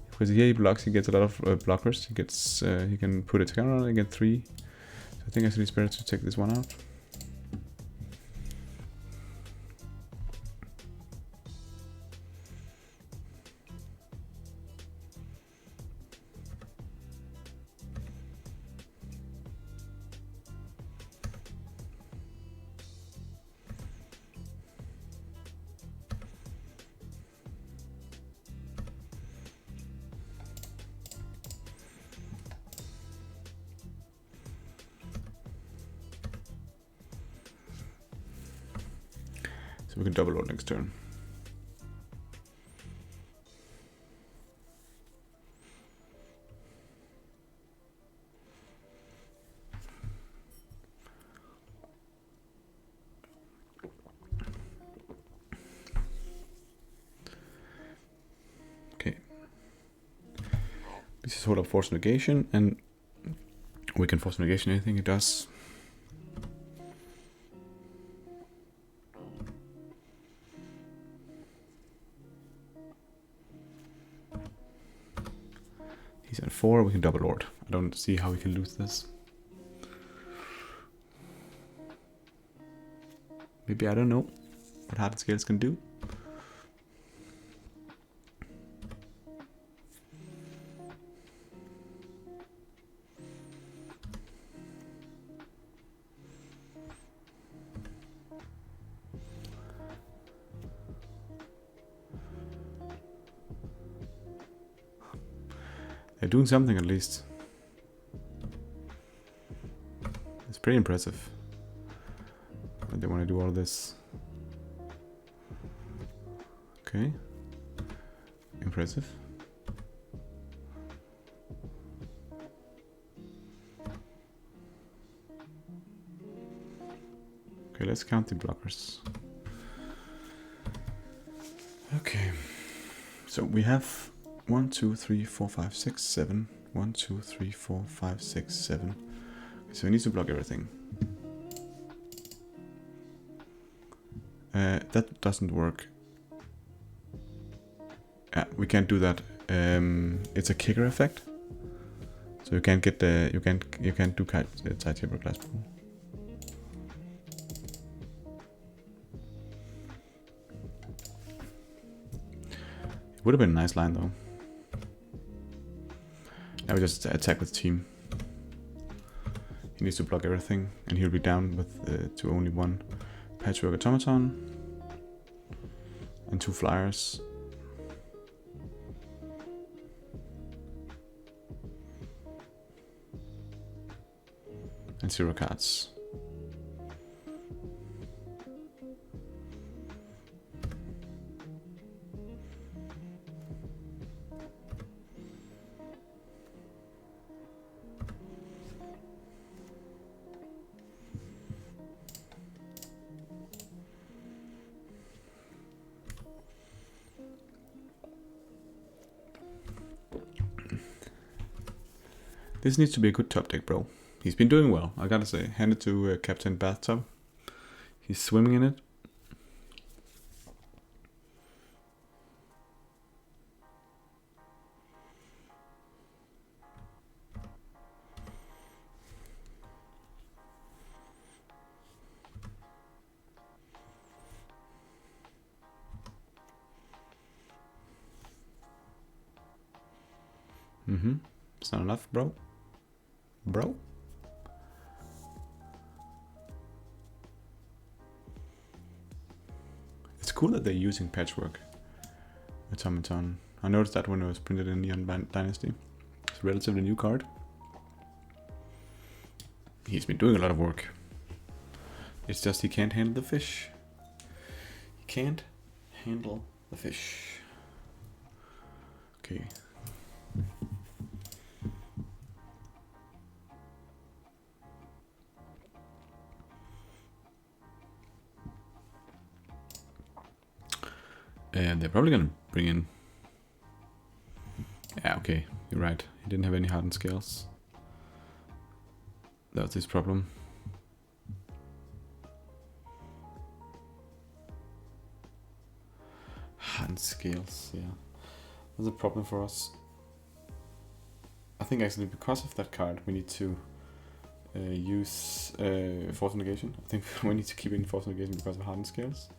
Speaker 1: Because here he blocks, he gets a lot of blockers. He gets, he can put a counter on it and get 3. So I think actually it's better to take this one out. So we can double load next turn. Okay. This is hold up Force Negation, and we can Force Negation anything it does. He's at 4, we can double Lord. I don't see how we can lose this. Maybe I don't know what Hardened Scales can do. They're doing something at least. It's pretty impressive that they want to do all this. Okay. Impressive. Okay, let's count the blockers. Okay. So we have 1, 2, 3, 4, 5, 6, 7. 1, 2, 3, 4, 5, 6, 7. So we need to block everything. That doesn't work. We can't do that. It's a kicker effect. So you can't get the you can't do tight taper glass pool. It would have been a nice line though. Now we just attack with team. He needs to block everything, and he'll be down with to only one Patchwork Automaton and 2 flyers. And 0 cards. This needs to be a good top deck, bro. He's been doing well, I gotta say. Hand it to Captain Bathtub. He's swimming in it. It's not enough, bro. Bro? It's cool that they're using Patchwork Automaton. I noticed that when it was printed in Neon Dynasty. It's a relatively new card. He's been doing a lot of work. It's just he can't handle the fish. He can't handle the fish. Okay. And they're probably gonna bring in... Yeah, okay, you're right. He didn't have any Hardened Scales. That was his problem. Hardened Scales, yeah. That's a problem for us. I think actually because of that card we need to use Force Negation. I think we need to keep in Force Negation because of Hardened Scales.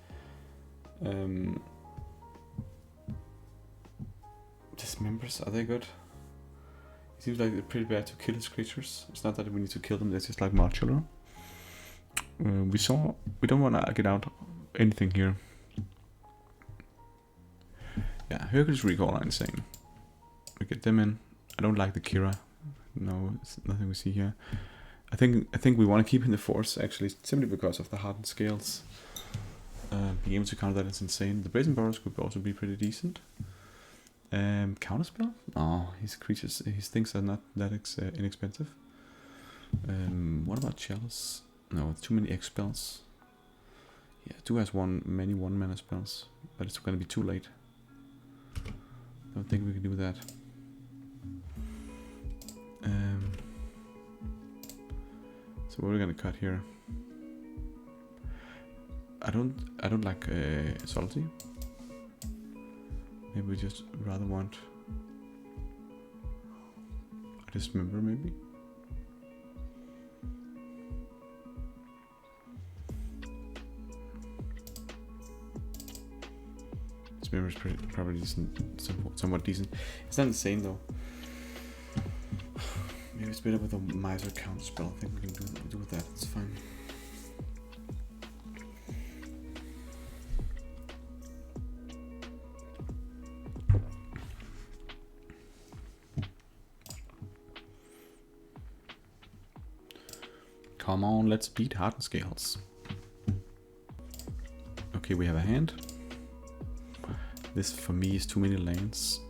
Speaker 1: Dismembers, are they good? It seems like they're pretty bad to kill his creatures. It's not that we need to kill them, they're just like modular. We don't want to get out anything here. Yeah, Hercules Recall are insane. We get them in. I don't like the Kira. No, it's nothing we see here. I think we want to keep in the Force actually, simply because of the Hardened Scales. Being able to counter that is insane. The Brazen Burrows could also be pretty decent. Counterspell? Oh, his creatures, his things are not that inexpensive. What about Chalice? No, too many X spells. Yeah, 2 has many 1-mana spells, but it's gonna be too late. Don't think we can do that. So what are we gonna cut here? I don't like Salty. Maybe we just rather want a Dismember, maybe. mirror is probably decent, somewhat decent. It's not insane though. Maybe it's better with a miser count spell. I think we can do with that. It's fine. Come on, let's beat Hardened scales. Okay, we have a hand. This for me is too many lanes.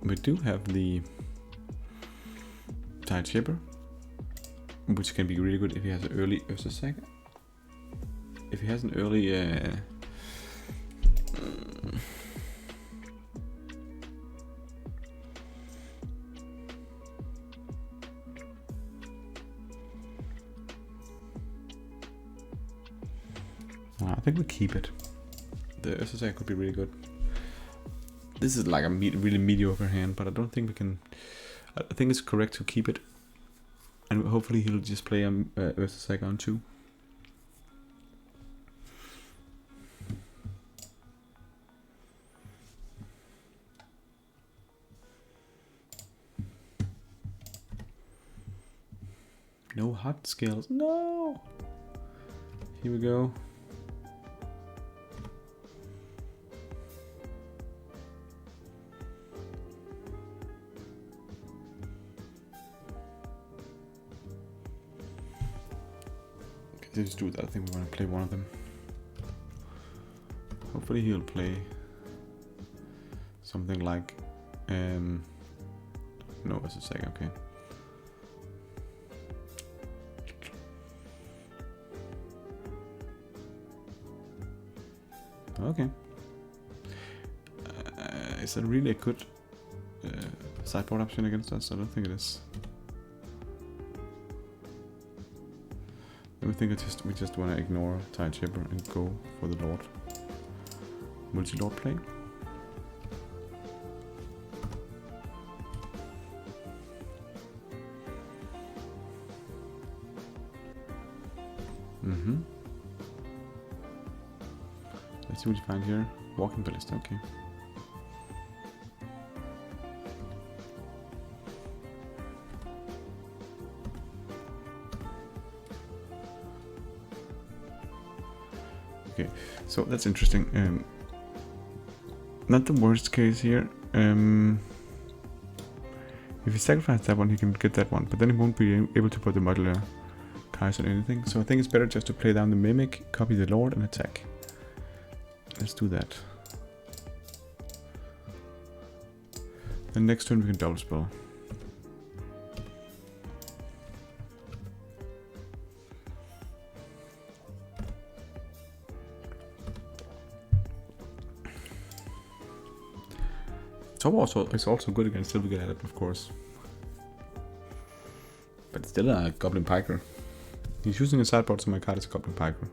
Speaker 1: We do have the Tide Shaper, which can be really good if he has an early Ursa. If he has an early I think we keep it. The Ursa could be really good. This is like a really mediocre hand, but I don't think we can. I think it's correct to keep it, and hopefully he'll just play Ursa on 2. No hot scales. No. Here we go. Let's do that. I think we're gonna play one of them. Hopefully he'll play something like no, as a second, okay. Okay. Is that really a good sideboard option against us? I don't think it is. I think we just want to ignore Tide Shaper and go for the Lord. Multi-Lord play. Let's see what you find here. Walking Ballista, okay. Okay, so that's interesting. Not the worst case here. If he sacrifices that one, he can get that one, but then he won't be able to put the modular Kaiser on anything. So I think it's better just to play down the Mimic, copy the Lord, and attack. Let's do that. Then next turn we can double spell. Top is also good against Silver Adept, of course. But it's still a Goblin Piker. He's using a sideboard, so my card is a Goblin Piker.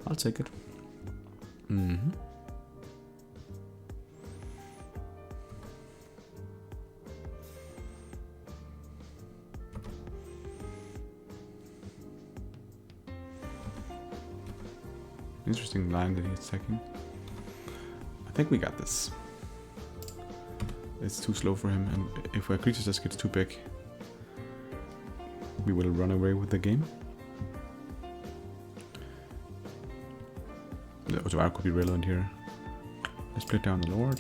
Speaker 1: I'll take it. Interesting line that he's attacking. I think we got this. It's too slow for him, and if our creature just gets too big, we will run away with the game. The Azorious could be relevant here. Let's play down the Lord.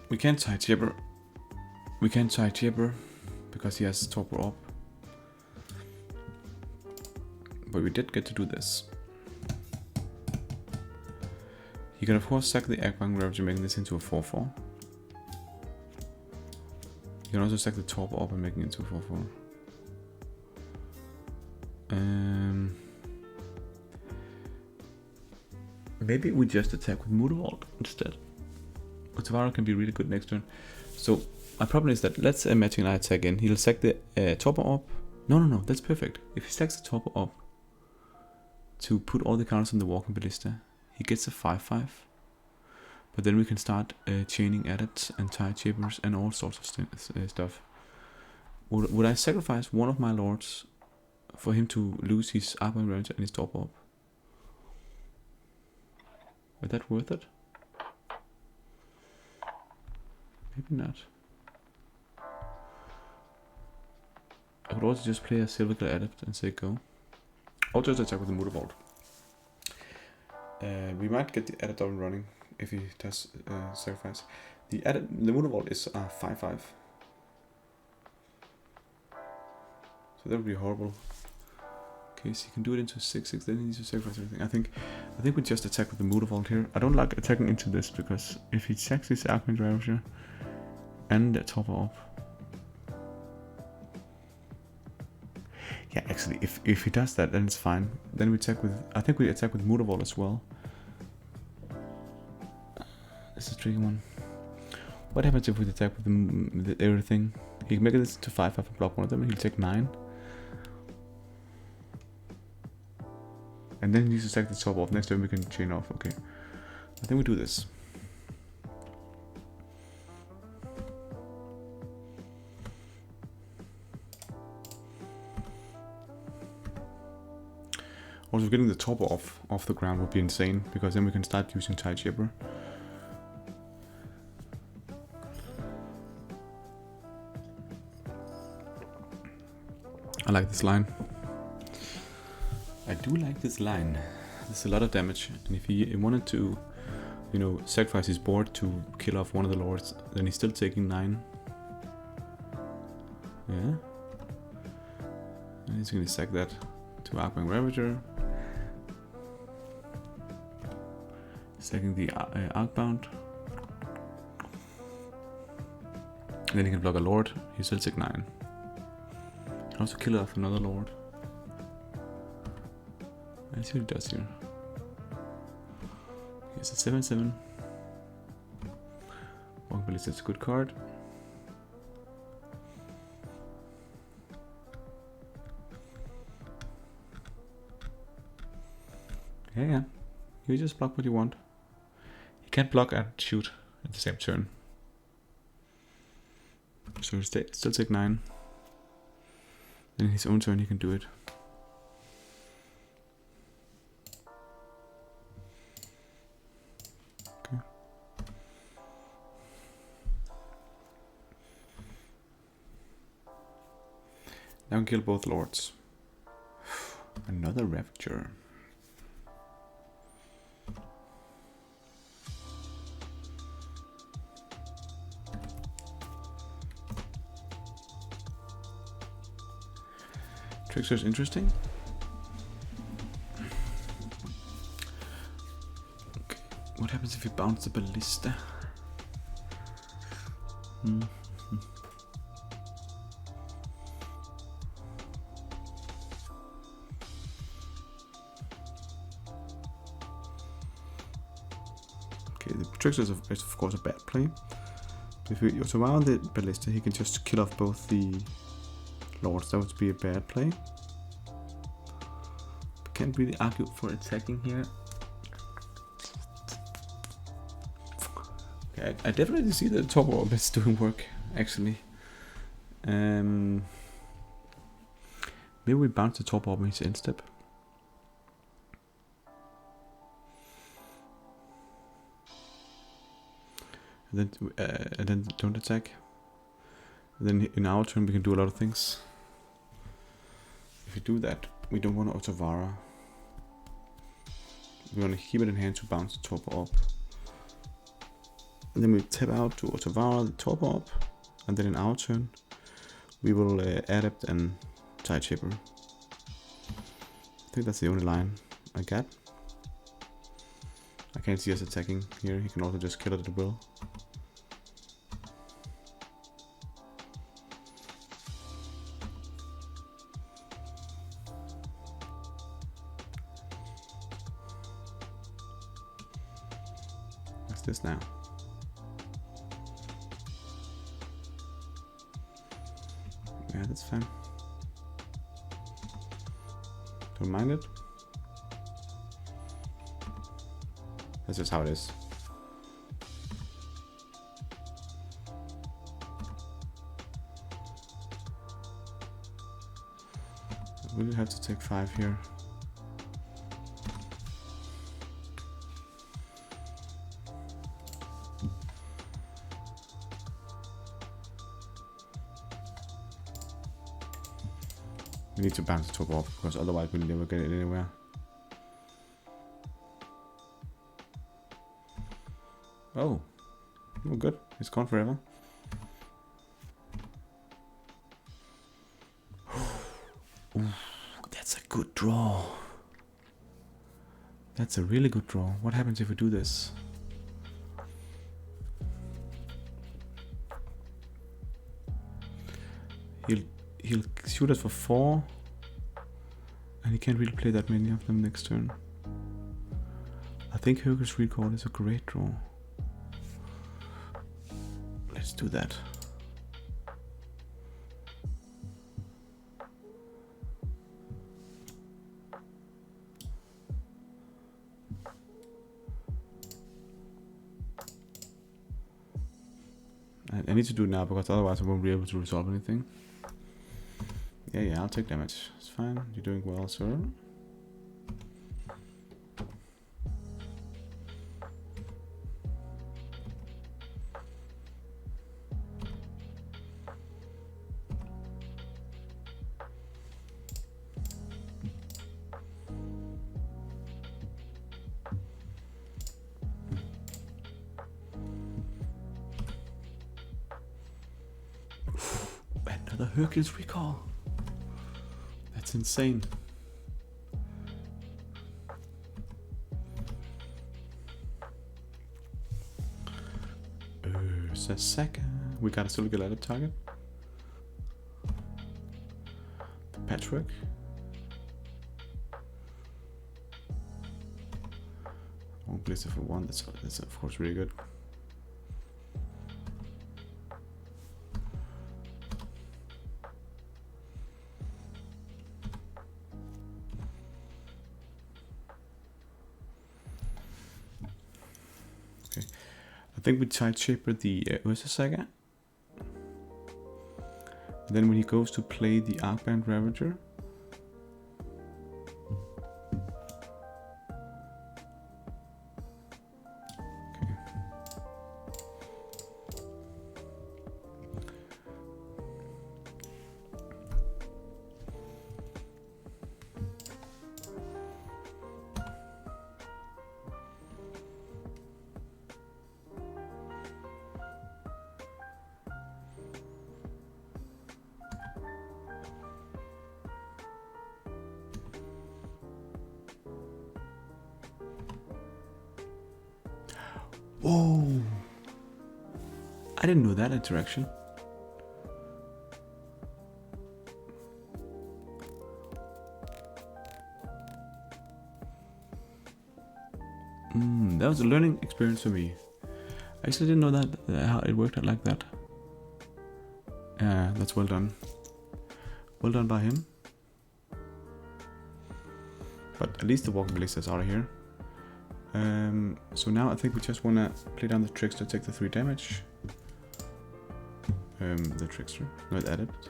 Speaker 1: We can't Tide Shaper. We can't Tide Shaper because he has Torpor up. But we did get to do this. He can of course sack the Yawgmoth Ravage, making this into a 4/4. You can also sack the Torpor up and making it into a 4/4. Maybe we just attack with Mutavault instead. Otavara can be really good next turn. So my problem is that let's imagine I attack in. He'll sack the topper up. No, that's perfect. If he stacks the topper up to put all the counters on the Walking Ballista, he gets a 5/5. But then we can start chaining adepts and tide shapers and all sorts of stuff. Would I sacrifice one of my lords for him to lose his Arcane Ravager and his topper up? Is that worth it? Maybe not. I could also just play a Silverglare Adept and say go. Or just attack with the Mutavault. We might get the Adept up and running if he does sacrifice. The Mutavault is 5/5. So that would be horrible. Okay, so he can do it into 6/6, then he needs to sacrifice everything. I think we just attack with the Mutavault here. I don't like attacking into this because if he attacks his Arcane Ravager and the topper up. Yeah, actually, if he does that, then it's fine. Then we attack with, I think we attack with Mutavault as well. This is a tricky one. What happens if we attack with everything? He can make this to 5/5 and block one of them, and he'll take 9. And then he needs to attack the top off. Next turn we can chain off. Okay, I think we do this. Also, getting the top off the ground would be insane, because then we can start using Tide Shaper. I like this line. I do like this line. There's a lot of damage, and if he wanted to, you know, sacrifice his board to kill off one of the lords, then he's still taking 9. Yeah. And he's gonna sack that to Arcane Ravager. Sacking the Arcbound. And then he can block a lord. He still take 9. Can also kill off another lord. Let's see what he does here. Here's a 7/7. Walking Ballista is a good card. Yeah. You just block what you want. He can't block and shoot at the same turn. So he still take 9. Then in his own turn he can do it. Okay. Now we can kill both lords. Another Ravager. Tricksters interesting. Okay, what happens if you bounce the Ballista? Okay, the Tricksters is of course a bad play. If we surround the Ballista, he can just kill off both the lords. That would be a bad play. Can't really argue for attacking here. Okay, I definitely see that the top orb is doing work, actually. Maybe we bounce the top orb in his end step. And then don't attack. And then in our turn we can do a lot of things. If we do that, we don't want to Otavara. We want to keep it in hand to bounce the top up. And then we tap out to Otavara the top up. And then in our turn, we will Adept and Tide Shaper. I think that's the only line I got. I can't see us attacking here. He can also just kill it at will. What's this now? Yeah, that's fine. Don't mind it. That's just how it is. We'll have to take 5 here. We need to bounce the top off, because otherwise we'll never get it anywhere. Oh, good. It's gone forever. Ooh, that's a good draw. That's a really good draw. What happens if we do this? He'll shoot us for 4, and he can't really play that many of them next turn. I think Hurkyl's Recall is a great draw. Let's do that. I need to do it now, because otherwise I won't be able to resolve anything. Yeah, I'll take damage. It's fine. You're doing well, sir. Another Hurkyl's Recall. That's insane. Sasaka. We gotta still get at a target. The Patchwork. One blister for 1. That's of course really good. I think we side shaper the Ursa Saga. And then when he goes to play the Arcband Ravager, whoa! I didn't know that interaction. That was a learning experience for me. I actually didn't know that how it worked out like that. Yeah, that's well done. Well done by him. But at least the Walking Ballista is out of here. So now I think we just want to play down the Trickster, take the 3 damage. The Trickster, not Adept.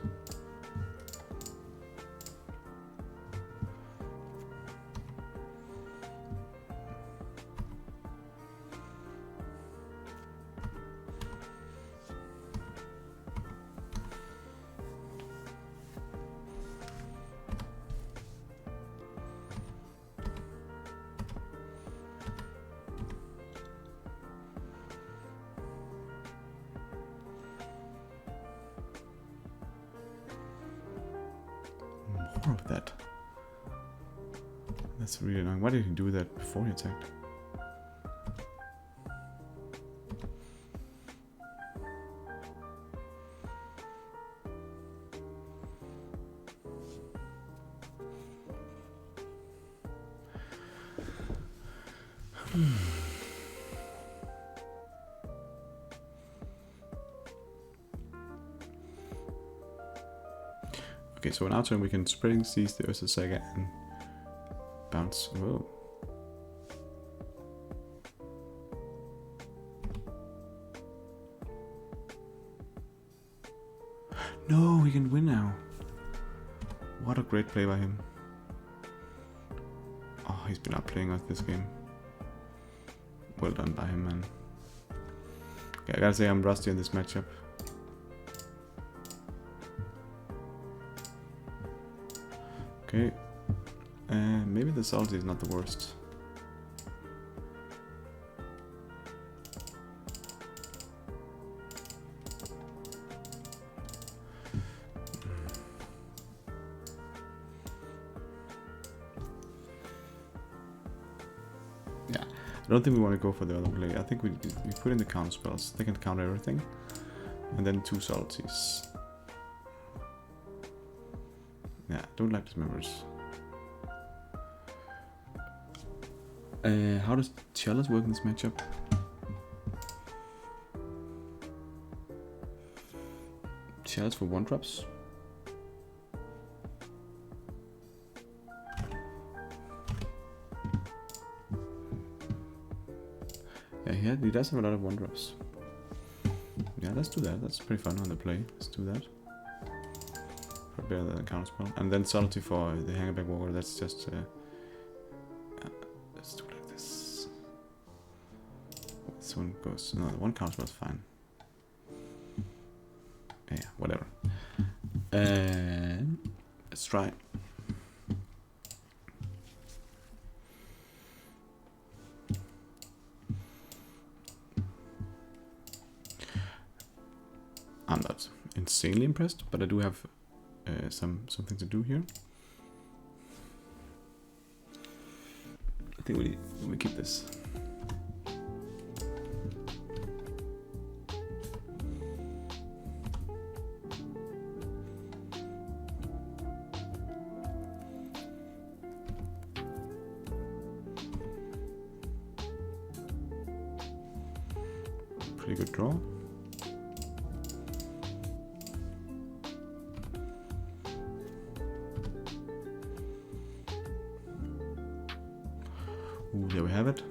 Speaker 1: More of that. That's really annoying. Why did he do that before he attacked? Okay, so on our turn we can Spreading Seas, the Ursa Saga, and bounce. Whoa. No, we can win now. What a great play by him. Oh, he's been outplaying us this game. Well done by him, man. Okay, I gotta say I'm rusty in this matchup. Okay. Maybe the salty is not the worst. Yeah, I don't think we want to go for the other play. I think we put in the counter spells. They can counter everything. And then 2 salties. Yeah, don't like dismembers. How does Chalice work in this matchup? Chalice for 1-drops. Yeah, he does have a lot of 1-drops. Yeah, let's do that. That's pretty fun on the play. Let's do that. Prepare the counter spell. And then Subtlety for the Hangerback Walker. That's just... let's do it like this. This one goes... No, the 1 counter spell is fine. Yeah, whatever. Let's try. I'm not insanely impressed, but I do have something to do here. I think we keep this. Pretty good draw. Ooh, there we have it.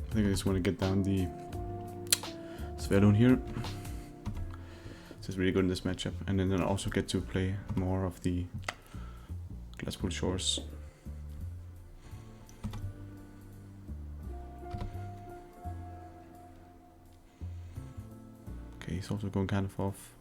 Speaker 1: I think I just want to get down the Svelun here. It's really good in this matchup. And then I also get to play more of the Glasspool Shores. Okay, he's also going kind of off.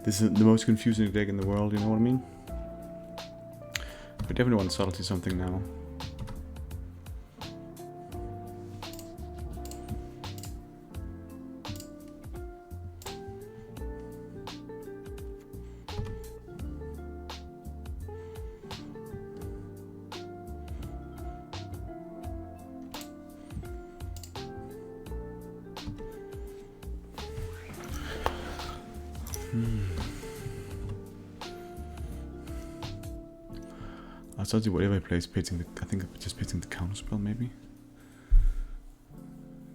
Speaker 1: This is the most confusing deck in the world, you know what I mean? We definitely want to subtlety something now. I thought whatever I play is pitching the. I think I'm just pitching the counter spell maybe.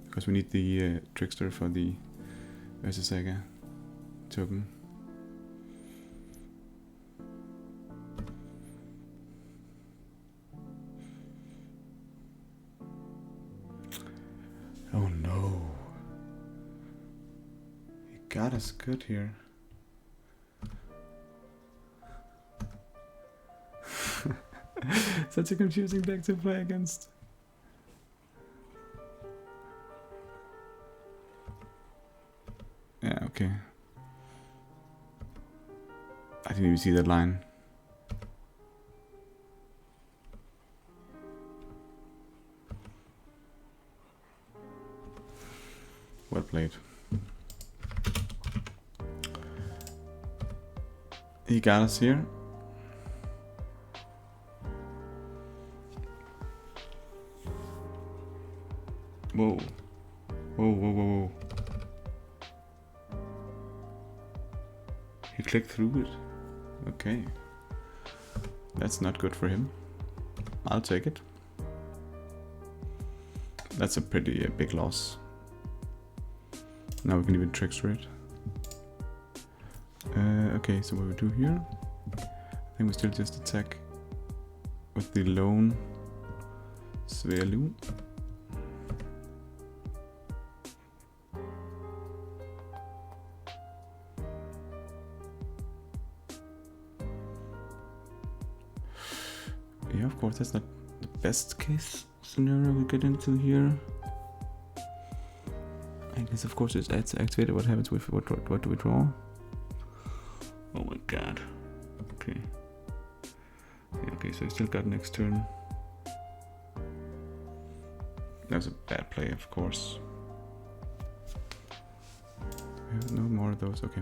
Speaker 1: Because we need the trickster for the Ursa token. Oh no. He got us good here. Such a confusing deck to play against. Yeah, okay. I didn't even see that line. Well played. He got us here. Whoa. Whoa, whoa, whoa, whoa. He clicked through it. Okay. That's not good for him. I'll take it. That's a pretty big loss. Now we can even trickster it. Okay, so what we do here, I think we still just attack with the lone Svelu. Yeah, of course, that's not the best case scenario we get into here. I guess, of course, it's activated. What happens with what do we draw? Oh my god. Okay. Yeah, okay, so I still got next turn. That was a bad play, of course. We have no more of those. Okay.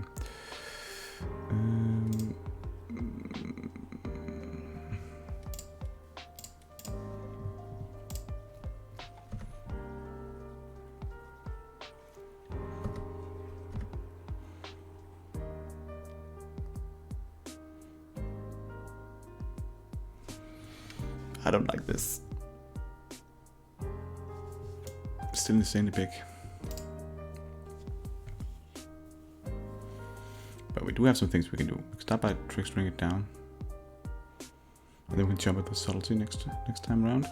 Speaker 1: I don't like this. Still insanely big. But we do have some things we can do. We can start by trickstering it down. And then we can jump at the subtlety next time around.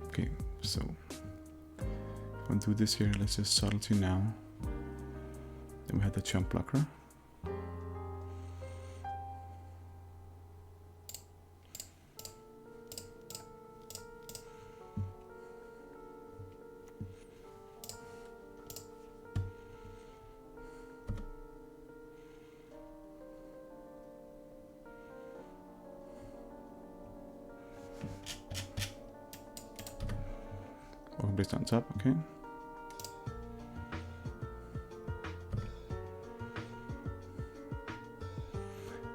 Speaker 1: Okay, so if we do this here, let's just subtlety now. Then we have the jump blocker. Placed on top, okay.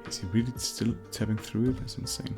Speaker 1: Is he really still tapping through it? That's insane.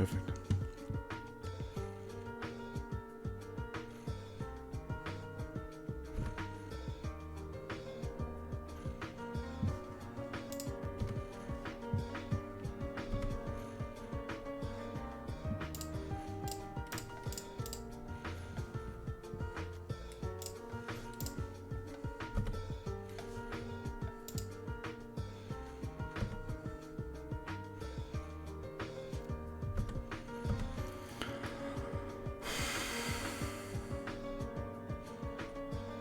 Speaker 1: Perfect.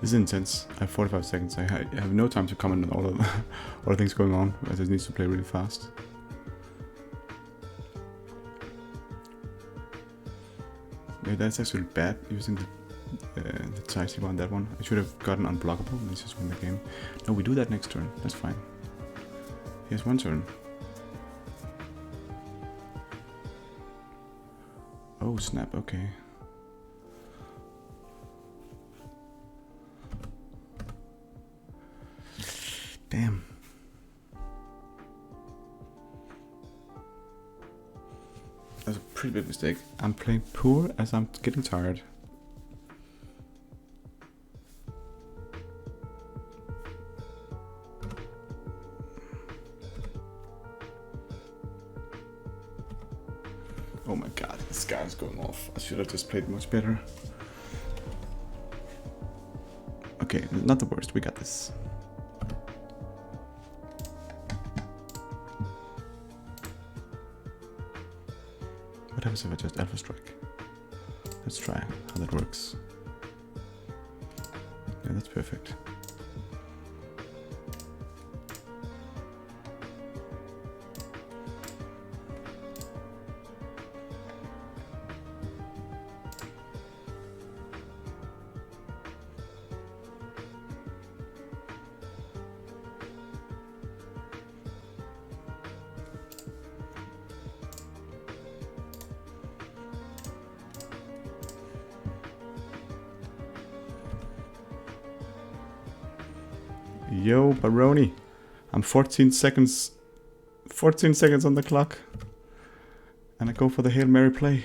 Speaker 1: This is intense. I have 45 seconds. I have no time to comment on all the things going on, as it needs to play really fast. Yeah, that's actually bad using the Taiji on that one. I should have gotten unblockable and let's just win the game. No, we do that next turn. That's fine. He has one turn. Oh snap, okay. Damn. That's a pretty big mistake. I'm playing poor as I'm getting tired. Oh my god, this guy is going off. I should have just played much better. Okay, not the worst, we got this. What happens if I just Alpha Strike? Let's try how that works. Yeah, that's perfect. Yo, Baroni. I'm 14 seconds on the clock. And I go for the Hail Mary play.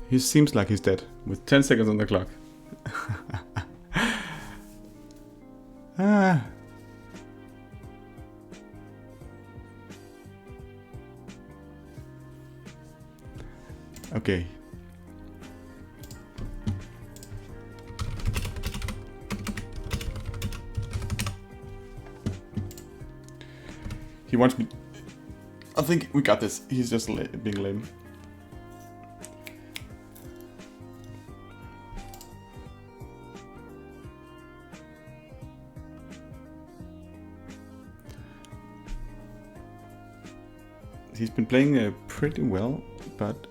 Speaker 1: He seems like he's dead, with 10 seconds on the clock. Ah. Okay. He wants me... I think we got this. He's just being lame. He's been playing pretty well, but...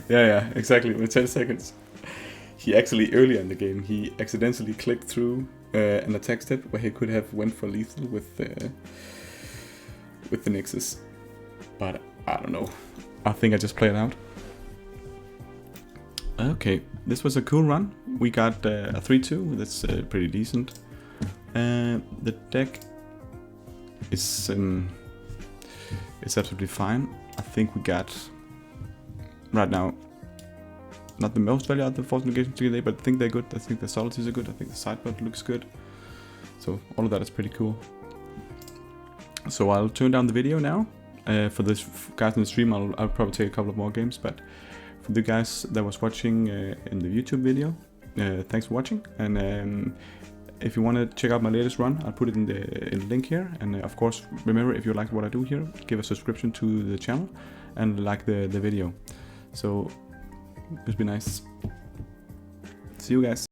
Speaker 1: yeah, exactly, with 10 seconds. He actually, earlier in the game, he accidentally clicked through an attack step where he could have went for lethal with the Nexus. But I don't know. I think I just played out. Okay, this was a cool run. We got a 3-2, that's pretty decent. The deck is absolutely fine. I think we got, right now, not the most value out of the Force Negation today, but I think they're good. I think the Solities are good. I think the sideboard looks good. So all of that is pretty cool. So I'll turn down the video now. For this guys in the stream, I'll probably take a couple of more games, but for the guys that was watching in the YouTube video, thanks for watching. And if you want to check out my latest run, I'll put it in the link here. And of course, remember, if you like what I do here, give a subscription to the channel and like the video. So it'd be nice. See you guys.